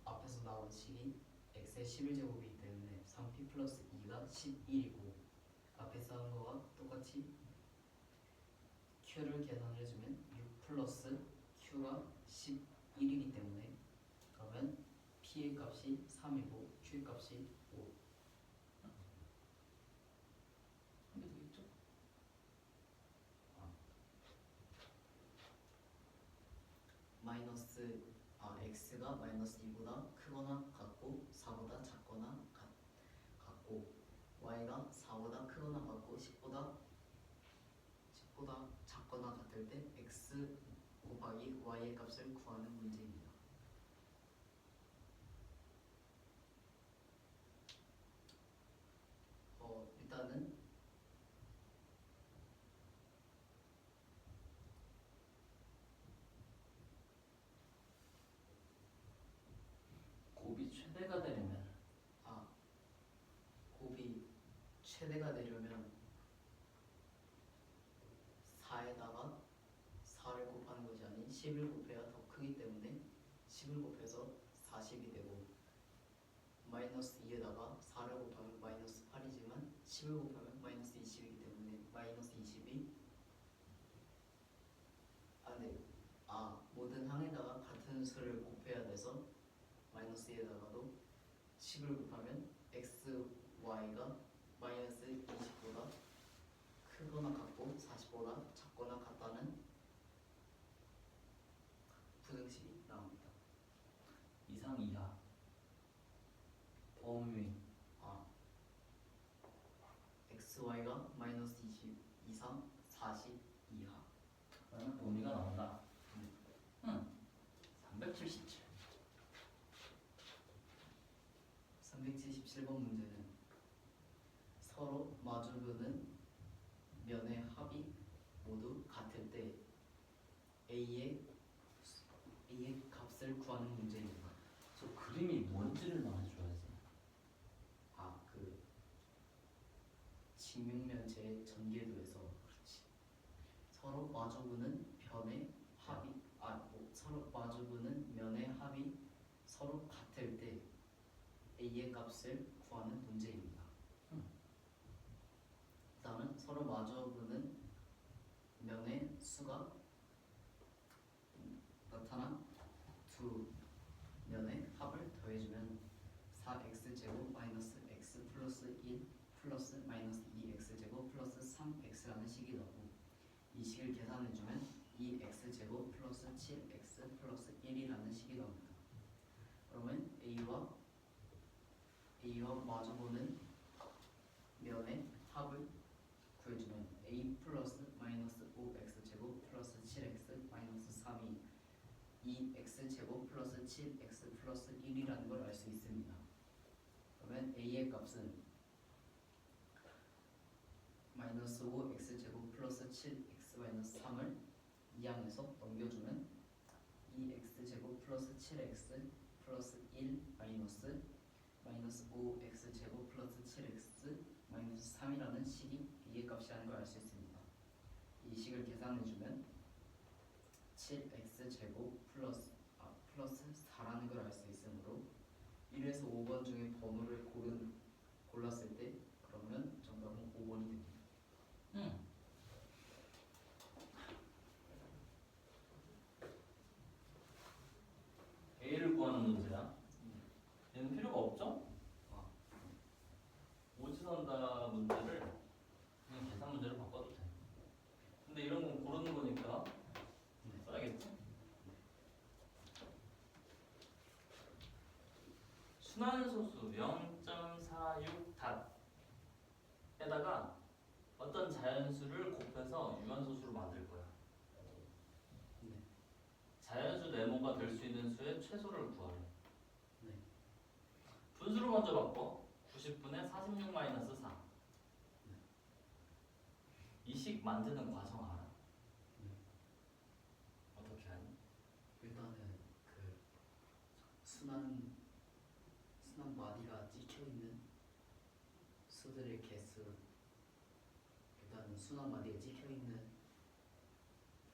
앞에서 나온 식이 x의 11제곱이기 때문에 3p 플러스 2가 11이고 앞에서 한 거와 똑같이 q를 계산을 해주면 6 플러스 q가 11이기 때문에 그러면 p의 값이 3이고 q의 값이 5. 이게 되겠죠? x가 마이너스 2보다 크거나 같고 4보다 작거나 같고 y가 4보다 크거나 같고 10보다 작거나 같을 때 x 곱하기 y의 값을 구하는 문제입니다. 일단은 곱이 최대가 되려면 곱이 최대가 되려면 4에다가 4를 곱하는 것이 아닌 10을 곱해야 더 크기 때문에 10을 곱해서 40이 되고 마이너스 2에다가 4를 곱하면 마이너스 8이지만 10을 곱하면 마이너스 20이기 때문에 마이너스 20이 모든 항에다가 같은 수를 곱해야 돼서 마이너스 2에다가도 10을 곱하면 x, y가 마이너스 20보다 크거나 같고 40보다 작거나 같다는 부등식이 나옵니다. 이상 이하. 범위. x, y가 마이너스 20 이상 40 이하. 그러면 범위가 나온다. 377. 377번 문제는 서로 마주보는 면의 합이 모두 같을 때 A의 값을 구하는 문제입니다. 저 그림이 뭔지를 말해줘야지. 그 직육면체 전개도에서 그렇지. 서로 마주보는 변의 합이 서로 마주보는 면의 합이 서로 같을 때 A의 값을 구하는 문제입니다. 일단은 서로 마주보는 면의 수가 나타난 두 면의 합을 더해주면 4x제곱 마이너스 x 플러스 1 플러스 마이너스 2x제곱 플러스 3x라는 식이 나오고 이 식을 계산해주면 2x제곱 플러스 7x 플러스 1이라는 식이 나옵니다. 그러면 A와 마주보는 면의 합을 구해주면 A 플러스 마이너스 5x제곱 플러스 7x 마이너스 3이 2x제곱 플러스 7x 플러스 1이라는 걸 알 수 있습니다. 그러면 A의 값은 마이너스 5x제곱 플러스 7x 마이너스 3을 이항에서 넘겨주면 2x제곱 플러스 7x 플러스 1 마이너스 5x제곱 플러스 7x 마이너스 3이라는 식이 A의 값이라는 걸 알 수 있습니다. 이 식을 계산해주면 7x제곱 플러스 4라는 걸 알 수 있으므로 1에서 5번 중에 번호를 골랐을 때 그러면 정답은 5번이 됩니다. A를 구하는 문제야. 얘는 필요가 없죠? 아, 오지선다 문제를 그냥 계산 문제로 바꿔도 돼. 근데 이런 건 고르는 거니까 써야겠지? 순환소수 0.46 닷에다가 어떤 자연수를 곱해서 유한소수로 만들 거야. 네. 자연수 네모가 될 수 있는 수의 최소를 구하래. 네. 분수를 먼저 바꿔. 90분의 46 마이너스 4. 이 식 만드는 과정 알아? 어떻게 하니? 일단은 그 순환 마디가 찍혀 있는 수들의 개수, 일단은 순환 마디가 찍혀 있는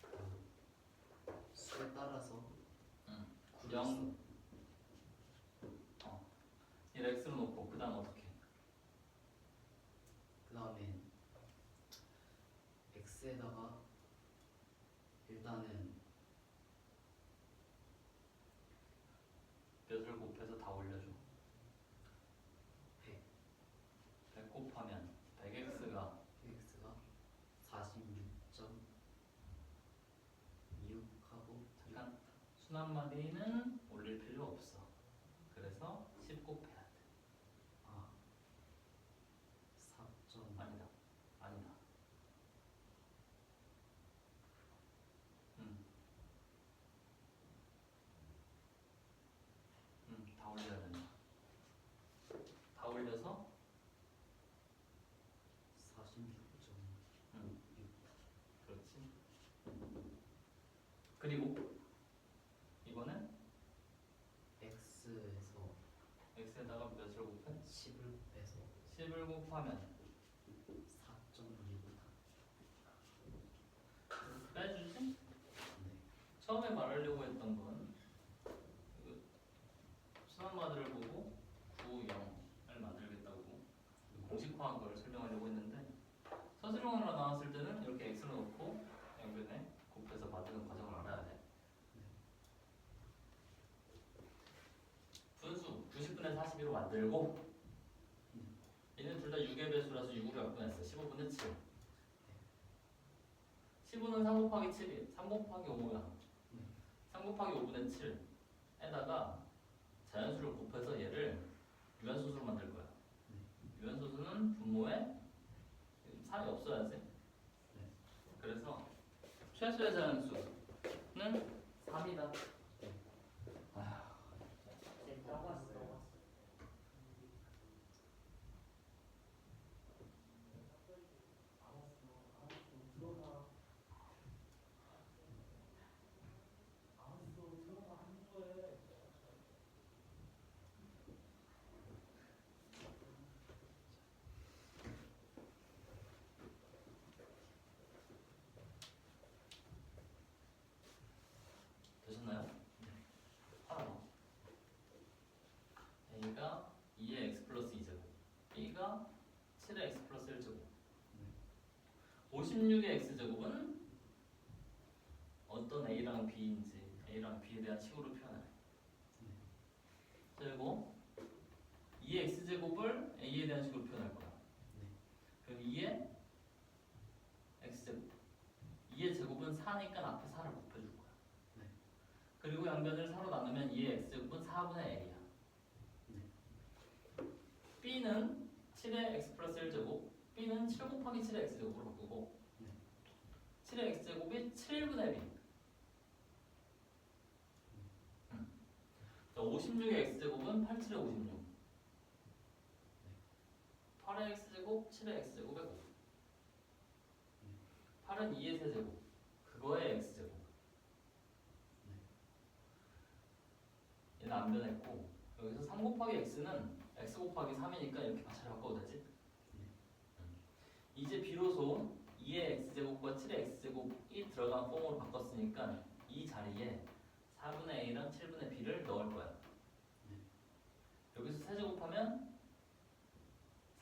그 수에 따라서 영. 이 x로 놓고 그 다음 어떻게? 그 다음에 x에다가 일단은 몇을 곱해서 다 올려줘. 100 100 곱하면 100x가 46.26하고 잠깐 순환마디는 올릴 필요 없어. 그래서 10 곱해야 돼. 4점 아니다. 다 올려야 된다. 다 올려서 46.6 그렇지. 그리고 이거는 x에서 x에다가 몇을 곱해? 10을 빼서 10을 곱하면 4.6이다. 빼주지? 네. 처음에 말하려고 했던 건 순환마디를 보고 9, 0을 만들겠다고 공식화한 걸 설명하려고 했는데 서술형으로 나왔을 때는 이렇게 x를 넣고 양변에 곱해서 만드는 과정을 알아야 돼. 분수 90분의 42로 만들고 얘는 둘 다 6의 배수라서 6으로 약분했어. 15분의 7. 15는 3 곱하기 7이 3 곱하기 5야. 3 곱하기 5분의 7에다가 자연수를 곱해서 얘를 유한소수로 만들 거야. 유한소수는 분모에 3이 없어야지. 그래서 최소의 자연수는 3이다. 되셨나요? 하나 더. A가 2의 x 플러스 2제곱, B가 7의 x 플러스 1제곱. 56의 x제곱은 어떤 A랑 B인지 A랑 B에 대한 식으로 표현해. 그리고 2의 x제곱을 A에 대한 식으로 표현할 거야. 그럼 2의 x제곱, 2의 제곱은 4 4니까 앞에 4를 곱해줄 거야. 네. 그리고 양변을 4로 나누면 2의 x제곱은 4분의 a야. 네. b는 7의 x 플러스 1제곱, b는 7 곱하기 7의 x제곱으로 바꾸고 네. 7의 x제곱이 7분의 b. 56의 x제곱은 8, 7의 56. 8의 x제곱, 7의 x제곱의 곱. 8은 2의 세제곱, 그거의 x제곱. 얘는 안 변했고, 여기서 3 곱하기 x는 x 곱하기 3이니까 이렇게 자리 바꿔도 되지? 이제 비로소 2의 x제곱과 7의 x제곱이 들어간 폼으로 바꿨으니까 이 자리에 4분의 a랑 7분의 b를 넣을 거야. 여기서 세제곱하면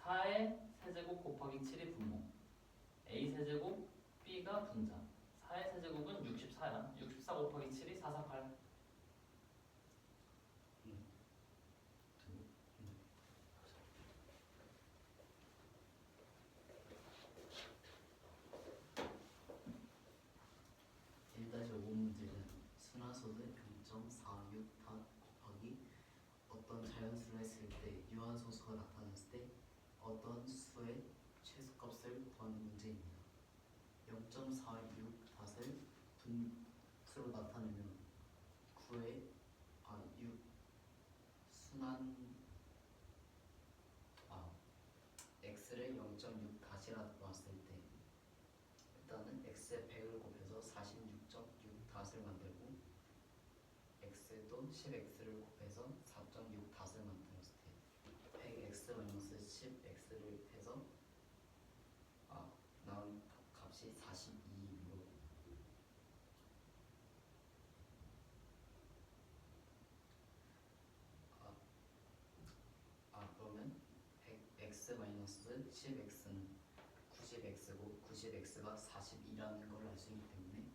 4의 세제곱 곱하기 7이 분모, a 세제곱, b가 분자. 4의 세제곱은 64야. 64 곱하기 7이 448. 일단 5 문제는 순환소는 0.46 곱하기 어떤 자연수를 했을 때 유한소수가 나타났을 때 어떤 수의 최소값을 구하는 문제입니다. 0.46 닷을 분수로 나타내면 6 순환 x를 0.6 닷이라 놨을 때 일단은 x에 100을 곱해서 46.6 닷을 만들고 x도 10x를 곱해서 4.6 닷을 만들었을 때 100x-10x를 해서 나온 값이 42이므로 그러면 100x-10x는 90x고 90x가 42라는 걸 알 수 있기 때문에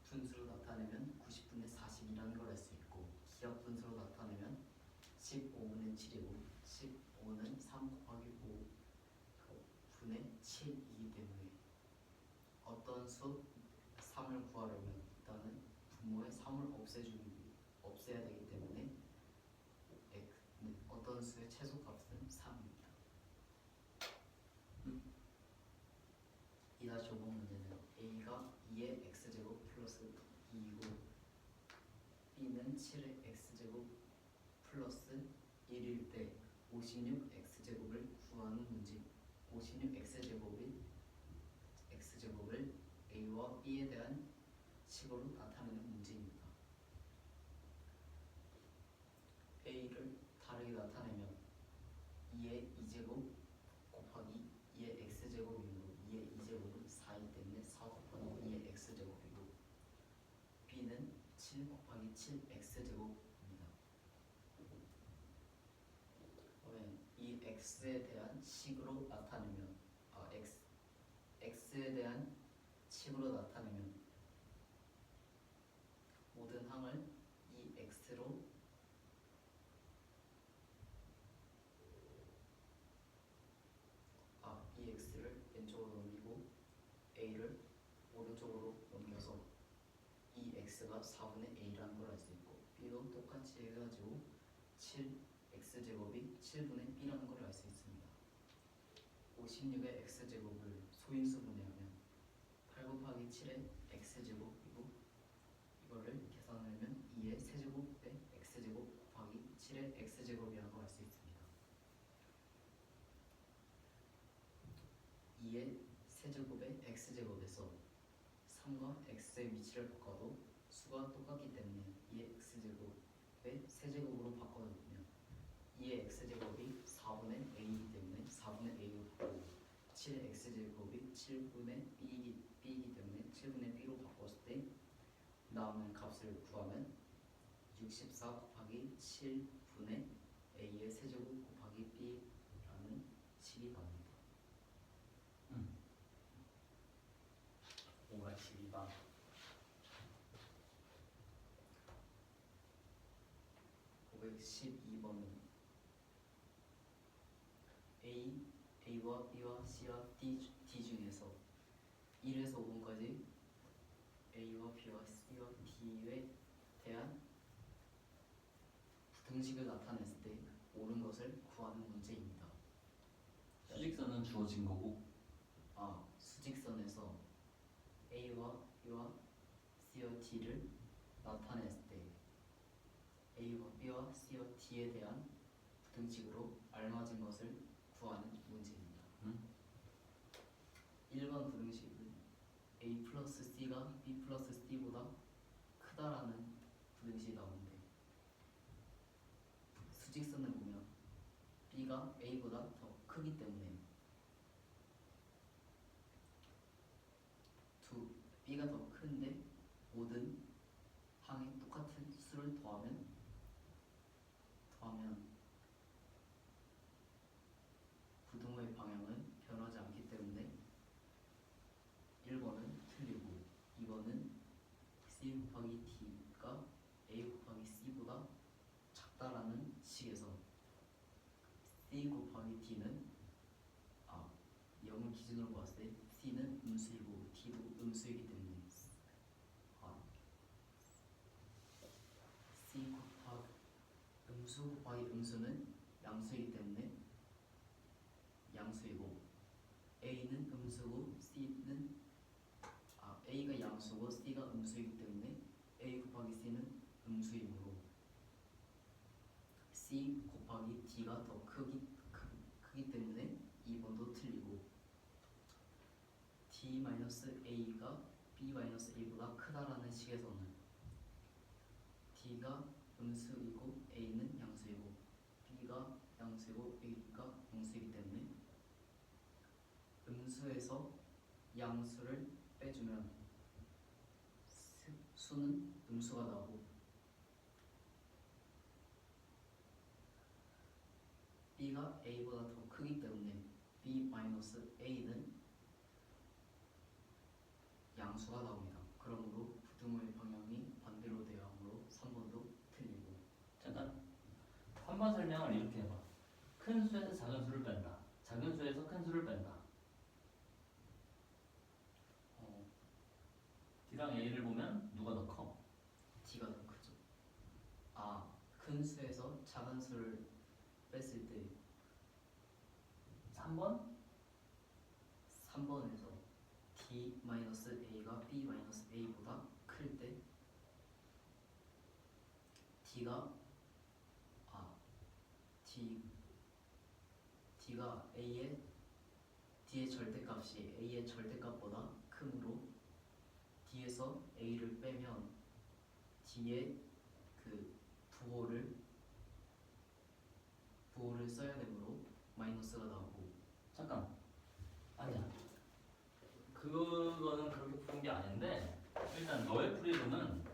분수로 나타내면 90분의 42라는 걸 알 수 있고 기하 분수로 나타내면 15분의 7이고 15는 3 곱하기 5 분의 7이기 때문에 어떤 수 3을 구하려면 일단은 분모에 3을 없애야 되기 때문에 어떤 수의 최소값은 3입니다. 2-5번 문제는 a가 2의 x제곱 플러스 2이고 b는 7의 x제곱 플러스 1일 때 56x제곱을 구하는 문제. 56x제곱을 a와 b에 대한 식으로 나타내는 문제입니다. a를 다르게 나타내면 2의 2제곱 곱하기 2의 x제곱이므로 2의 2제곱은 4이기 때문에 4 곱하기 2의 x제곱이고 b는 7 곱하기 7x제곱입니다. 그러면 이 x에 대한 식으로 나타내면 x에 대한 식으로 나타내면 모든 항을 이 x로 이 x를 왼쪽으로 옮기고 a를 오른쪽으로 옮겨서 이 x가 4분의 a라는 걸 알 수 있고 b도 똑같이 해가지고 7x제곱이 7분의 b라는 걸 알 수 있습니다. 56의 x제곱을 소인수 분해하면 8 곱하기 7의 x제곱이고 이거를 계산하면 2의 세제곱의 x제곱 곱하기 7의 x제곱이라는 걸 알 수 있습니다. 2의 세제곱의 x제곱에서 3과 x의 위치를 바꿔도 수가 똑같기 때문에 2의 x제곱의 세제곱으로 바꿔놓으면 2의 x제곱이 4분의 a이기 때문에 4분의 a로 바꾸고 7의 x제곱이 7분의 b이기 때문에 7분의 b로 바꿨을 때 나오는 값을 구하면 64 곱하기 7분의 a의 세제곱 곱하기 b라는 식이 나옵니다. 5가 12번. 512번은 A와 B와 C와 D 중에서 1에서 5번까지 A와 B와 C와 D에 대한 부등식을 나타냈을 때 옳은 것을 구하는 문제입니다. 수직선은 주어진 거고 수직선에서 A와 B와 C와 D를 나타냈을 때 A와 B와 C와 D에 대한 부등식으로 알맞은 것을 구하는 문제입니다. 1번 부등식은 A 플러스 C가 B 플러스 C보다 크다라는 부등식이 나오는데 수직선을 보면 B가 A보다 더 크기 때문에 B가 더 큰데 모든 항에 똑같은 수를 더하면 부등호의 방향은 변하지 않기 때문에 1번은 틀리고 2번은 C 곱하기 D가 A 곱하기 C보다 작다라는 식에서 C 곱하기 D는 0을 기준으로 봤을 때 C는 음수이고 D도 음수이기 때문에 C 곱하기 음수 곱하기 음수는 양수이기 때문에 양수이고 A는 음수고 C는 A가 양수고 C가 음수이기 때문에 A 곱하기 C는 음수이므로 C 곱하기 D가 더 크기 때문에 2번도 틀리고 D-A가 B-A보다 크다라는 식에서는 D가 음수이고 A는 양수이고 B가 양수이고 A가 양수이기 때문에 음수에서 양수를 빼주면 수는 음수가 나오고 B가 A보다 더 크기 때문에 B-A는 양수가 나옵니다. 그러므로 부등호의 방향이 반대로 되어 하므로 3번도 틀리고. 잠깐 3번 설명을 이렇게 해봐. 큰 수에서 작은 수를 뺀다. 작은 수에서 큰 수를 뺀다. D랑 A를 보면 누가 더 커? D가 더 크죠. 큰 수에서 작은 수를 뺐을 때 3번에서 D-A가 B-A보다 클 때 D가 D의 절대값이 A의 절대값보다 크므로 D에서 A를 빼면 D의 그 부호를 써야 되므로 마이너스가 나오고. 잠깐 아니야. 그거는 그렇게 푸는 게 아닌데 일단 너의 풀이로는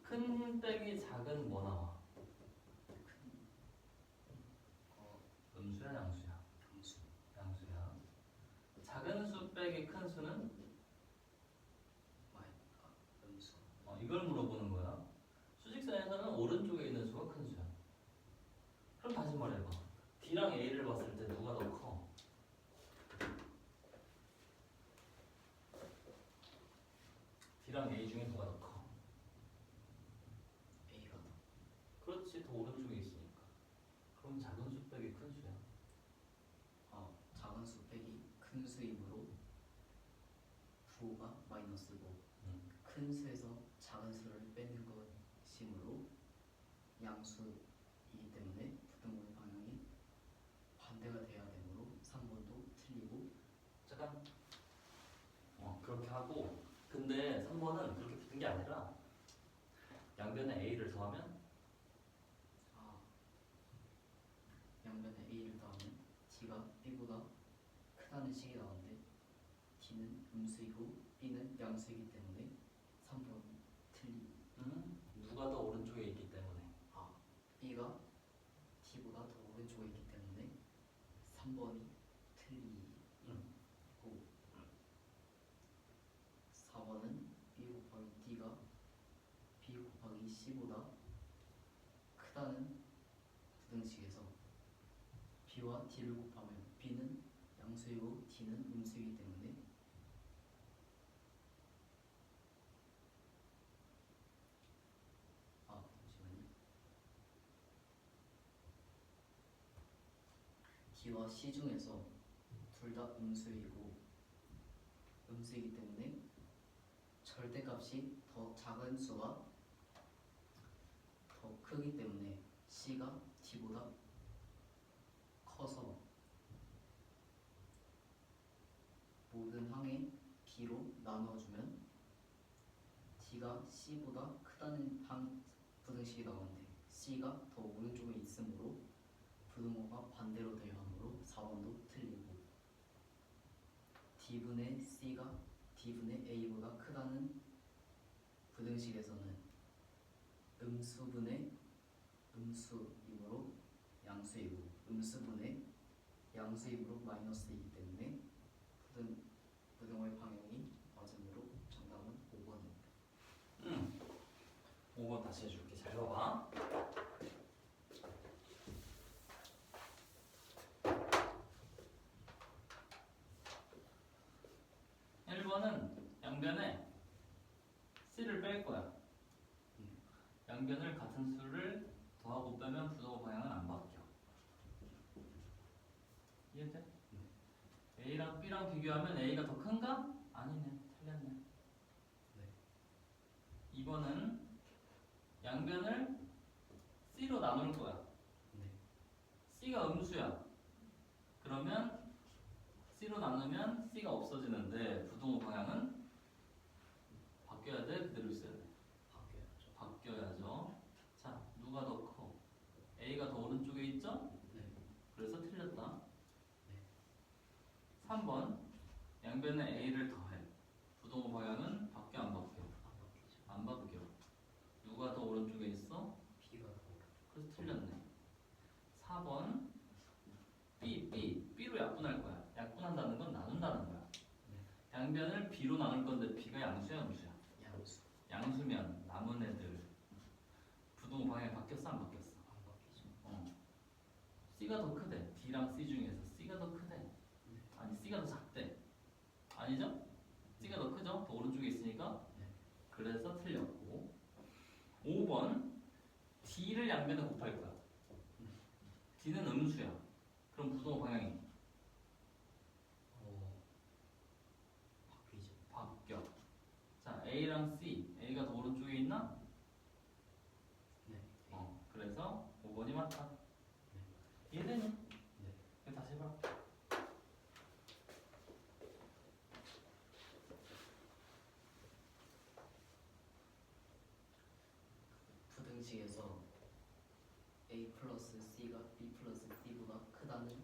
큰 빼기 작은 뭐 나와? 음수야 양수야? 양수야. 작은 수 빼기 큰 수는? 음수. 이걸 물어보는 거야. 수직선에서는 오른쪽에 있는 수가 큰 수야. 그럼 다시 말해봐. D랑 A를 봤을 때 누가 더 커? D랑 A 중에 누가 더 커? A가 더. 그렇지, 더 오른쪽에 있으니까. 그럼 작은 수 빼기 큰 수야. 작은 수 빼기 큰 수이므로 부호가 마이너스고 큰 수에서 작은 수를 빼는 것이므로 양수이기 때문에 부등호의 방향이 반대가 돼야 되므로 3번도 틀리고. 잠깐. 그렇게 하고. 근데 3번은 그렇게 붙은 게 아니라 양변에 A를 더하면 양변에 A를 더하면 D가 B보다 크다는 식이 나오는데 D는 음수이고 B는 양수이기 때문에 3번 틀리. 누가 더 오른쪽에 있기 때문에. B가 D보다 더 오른쪽에 있기 때문에 3번이 틀리고. 4번은 B 곱하기 D가 B 곱하기 C보다 크다는 부등식에서 B와 D를 곱하면 B는 양수이고 D는 음수이기 때문에 D와 C 중에서 둘 다 음수이기 때문에 절대값이 더 작은 수가 더 크기 때문에 C가 D보다 커서 모든 항의 B로 나누어주면 D가 C보다 크다는 부등식이 나오는데 C가 더 오른쪽에 있으므로 부등호가 반대로 될 항으로 4번도 틀리고 D분의 A보다 크다는 부등식에서는 음수분의 음수이므로 양수이고 음수분의 양수이므로 마이너스이기 때문에 부등호의 방향이 맞으므로 정답은 5번입니다. 5번 다시 해줄게. 잘 봐봐. 1번은 양변에 C를 뺄 거야. 양변을 같은 수를 더하고 빼면 부등호 방향은 안 바뀌어. 이해돼? A랑 B랑 비교하면 A가 더 큰가? 아니네. 틀렸네. 2번은 양변을 C로 나눌 거야. C가 음수야. 그러면 C로 나누면 C가 없어지는데 부등호 방향은 바뀌어야 돼? 그대로 있어야 돼? 바뀌어야죠. 자, 누가 더 커? A가 더 오른쪽에 있죠? 그래서 틀렸다. 3번 양변에 A를 더해. 부등호 방향은 바뀌어 안 바뀌어? 안 바뀌어. 누가 더 오른쪽에 있어? B가 더 그래서 틀렸네. 4번 B로 약분할 거야. 약분한다는 건 나눈다는 거야. 양변을 B로 나눌 건데 B가 양수야 음수야? 양수면 남은 애들 부등호 방향이 바뀌었어 안 바뀌었어? 안 바뀌죠. C가 더 크대. D랑 C 중에서 C가 더 크대. 아니 C가 더 작대. 아니죠? C가 더 크죠? 더 오른쪽에 있으니까. 그래서 틀렸고. 5번 D를 양변에 곱할 거야. D는 음수야. 그럼 부등호 방향이 바뀌죠. 바뀌어. 자, A랑 C. A가 더 오른쪽에 있나? 그래서 5번이 맞다. 이해되니? 이거 다시 해봐. 부등식에서 A 플러스 C가 B 플러스 D보다 크다는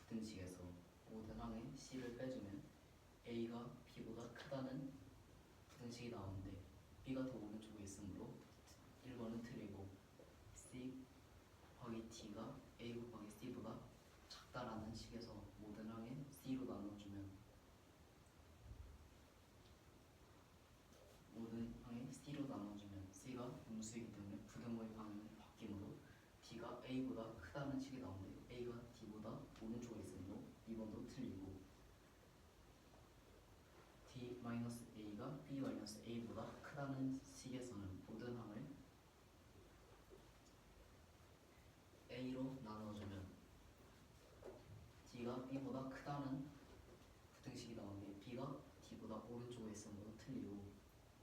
부등식에서 모든 항에 C를 빼주면 A가 B보다 크다는 부등식이 나오는데 B가 더 오른쪽에 있으므로 1번은 틀리고 C 곱하기 D가 A 곱하기 C보다 작다라는 식에서 모든 항에 C로 나눠주면 C가 음수이기 때문에 부등호의 방향이 바뀌므로 D가 A보다 크다는 식이 나오는데 A가 D보다 오른쪽에 있으므로 2번도 틀리고 D-A가 B-A보다 크다는 식에서는 모든 항을 A로 나눠주면 D가 B보다 크다는 부등식이 나오는데 B가 D보다 오른쪽에 있으므로 틀리고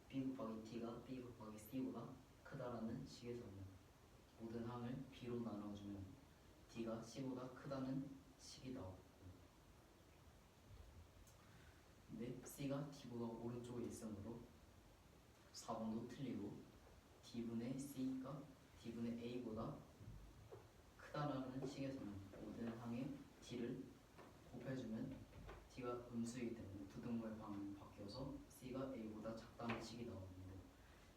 B 곱하기 D가 B 곱하기 C보다 크다라는 식에서는 모든 항을 B로 나눠주면 D가 C보다 크다는 식이 나오고 근데 C가 D보다 오른쪽에 있으므로 4번도 틀리고 D분의 C가 D분의 A보다 크다라는 식에서는 모든 항에 D를 곱해주면 D가 음수이기 때문에 부등호의 방향이 바뀌어서 C가 A보다 작다는 식이 나오는데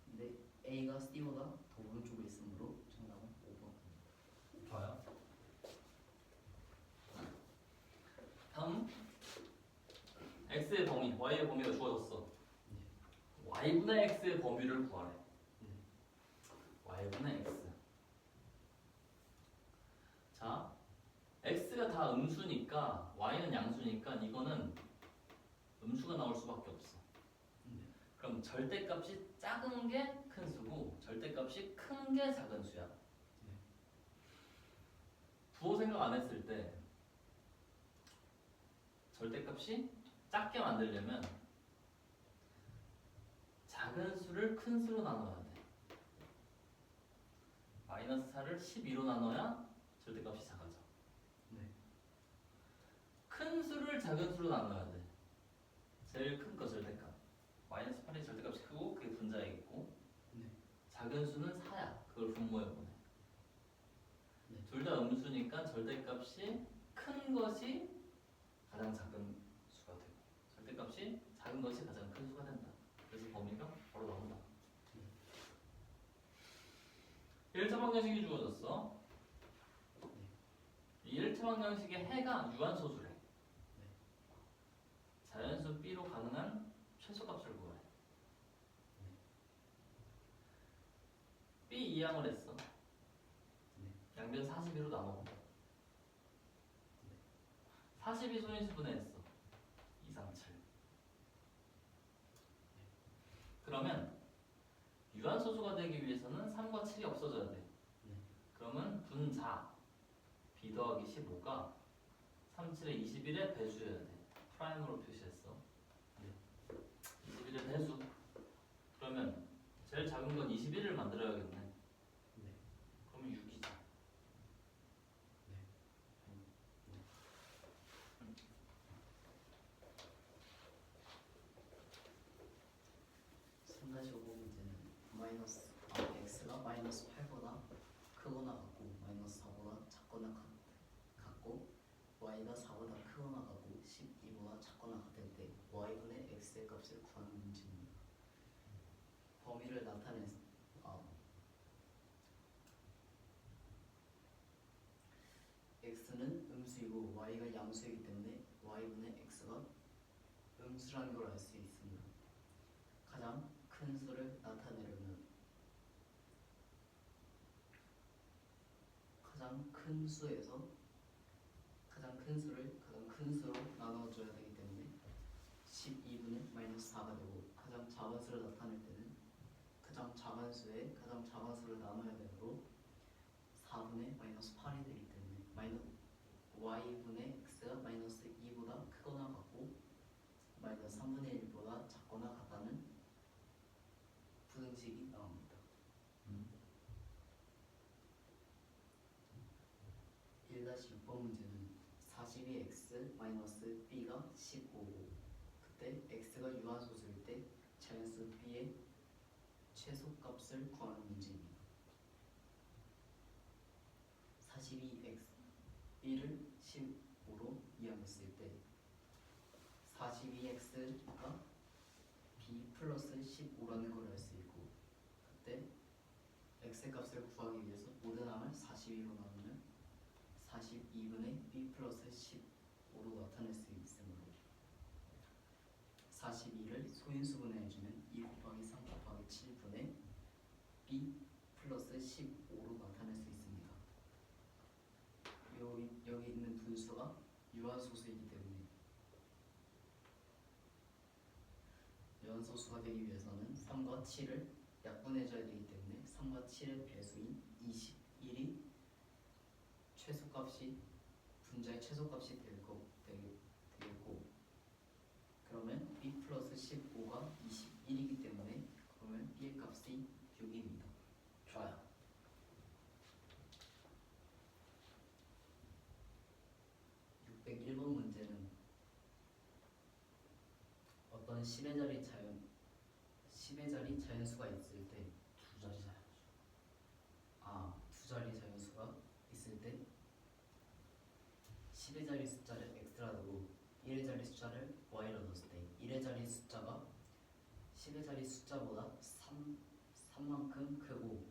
근데 A가 C보다 더 오른쪽에 있으므로 정답은 5번. 좋아요. 다음 x의 범위, y의 범위가 주어졌어. y분의 x의 범위를 구하래. y분의 x. 자, x가 다 음수니까 y는 양수니까 이거는 음수가 나올 수밖에 없어. 그럼 절대값이 작은 게 큰 수고 절대값이 큰 게 작은 수야. 부호 생각 안 했을 때 절대값이 작게 만들려면 작은 수를 큰 수로 나눠야 돼. 마이너스 4를 12로 나눠야 절대값이 작아져. 네. 큰 수를 작은 수로 나눠야 돼. 제일 큰 거 절대값. 마이너스 8이 절대값이 크고 그게 분자에 있고 네. 작은 수는 4야. 그걸 분모에 보내. 네. 둘 다 음수니까 절대값이 큰 것이 가장 작은 수가 되고 절대값이 작은 것이 가장 큰 수가 된다. 그래서 범위가 바로 나온다. 1차 방정식이 주어졌어. 이 1차 방정식의 해가 유한소수래. 자연수 B로 가능한 최소값을 구해. B 이항을 했어. 양변 42로 나눠본다. 42 소인수분해 했어. 2, 3, 7. 그러면 유한소수가 되기 위해서는 3과 7이 없어져야 돼. 그러면 분자 B 더하기 15가 3, 7에 21에 배수여야 돼. 프라임으로 표시했어. 21의 배수. 그러면 제일 작은 건 21을 만들어야겠네. 그러면 6이지. x가 마이너스 8보다 크거나 같고 마이너스 4보다 작거나 같고 y가 4보다 크거나 같고 12보다 작거나 같을 때 y분의 x의 값을 구하는 문제입니다. 범위를 x는 음수이고 y가 양수이기 때문에 y분의 x가 음수라는 걸 알 수 있습니다. 가장 큰 수를 나타내려면 가장 큰 수에서 가장 큰 수를 가장 큰 수로 나눠줘야 되기 때문에 12분의 마이너스 4가 되고 가장 작은 수를 나타낼 때는 가장 작은 수에 가장 작은 수를 나눠야 되므로 4분의 마이너스 8이 되기 때문에 y분의 x가 마이너스 2보다 크거나 같고 마이너스 3분의 1보다 작거나 같다는 부등식이 나옵니다. 1-6번 문제는 42x 마이너스 b가 15고 그때 x가 유한소수일 때 자연수 b의 최소값을 구하는 문제입니다. 42x b를 15로 이항했을 때 42x가 b 플러스 15라는 걸 알 수 있고 그때 x의 값을 구하기 위해서 모든 항을 42로 나누면 42분의 b 플러스 15로 나타낼 수 있으므로 42를 소인수분해해주면 2 곱하기 3 곱하기 7분의 b 플러스 15로 나타낼 수 있습니다. 여기 있는 분수가 유한소수이기 때문에 유한소수가 되기 위해서는 3과 7을 약분해줘야 되기 때문에 3과 7의 배수인 21이 최소값이 분자의 최소값이 되겠고 그러면 b 플러스 15가 21이기 때문에 그러면 b의 값이 6입니다. 좋아요. 601번 문제는 어떤 10의 자리 자연수가 있을 때 두 자리 자연수가 있을 때 10의 자리 숫자를 x라 두고 1의 자리 숫자를 y로 넣었을 때 1의 자리 숫자가 10의 자리 숫자보다 3만큼 크고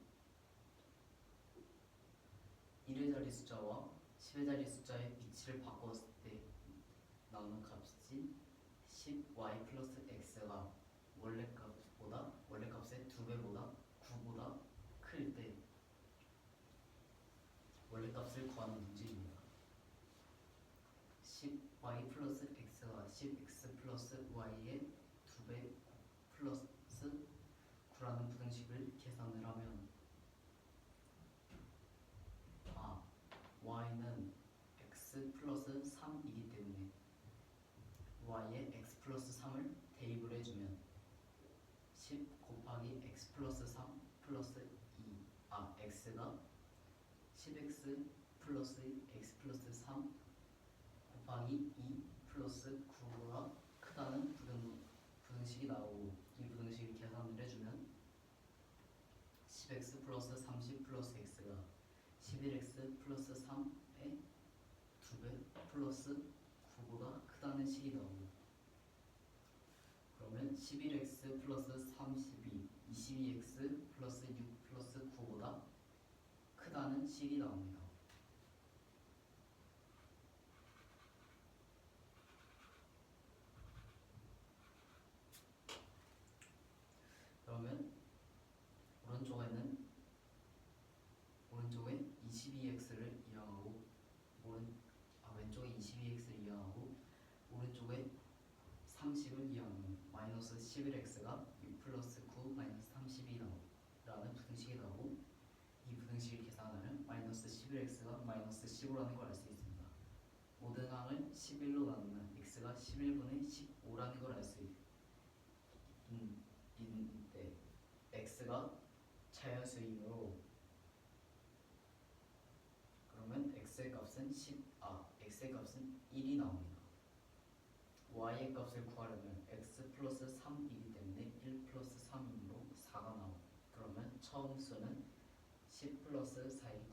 1의 자리 숫자와 10의 자리 숫자의 위치를 바꿨을 때 나오는 값이 10y 플러스 x가 원래 값의 2배보다 9보다 클 때 원래 값을 구하는 문제입니다. 10y 플러스 x가 10x 플러스 y의 2배 플러스 9라는 부등식을 계산을 하면 y는 x 플러스 3이기 때문에 y에 x 플러스 3을 대입을 해주면 10 곱하기 x 플러스 3 플러스 2 x가 10x 플러스 x 플러스 3 곱하기 2 플러스 9보다 크다는 부등식이 나오고 이 부등식을 계산을 해주면 10x 플러스 30 플러스 x가 11x 플러스 3의 2배 플러스 9보다 크다는 식이 나오고 그러면 11x 플러스 32 22x 플러스 6 플러스 9보다 크다는 식이 나옵니다. 그러면 오른쪽에 22x를 이항하고 왼쪽에 22x를 이항하고 오른쪽에 30을 이항하면 마이너스 11x가 6 플러스 9 마이너스 32라는 부등식이 나오고 이 부등식을 계산하면 마이너스 11x가 마이너스 15라는 걸 알 수 있습니다. 모든 항을 11로 나누면 x가 11분의 15라는 걸 알 수 있는데 x가 자연수이므로 그러면 x의 값은 1이 나옵니다. y의 값을 구하려면 x 플러스 3이기 때문에 1 플러스 3이므로 4가 나옵니다. 그러면 처음 수는 10 플러스 4의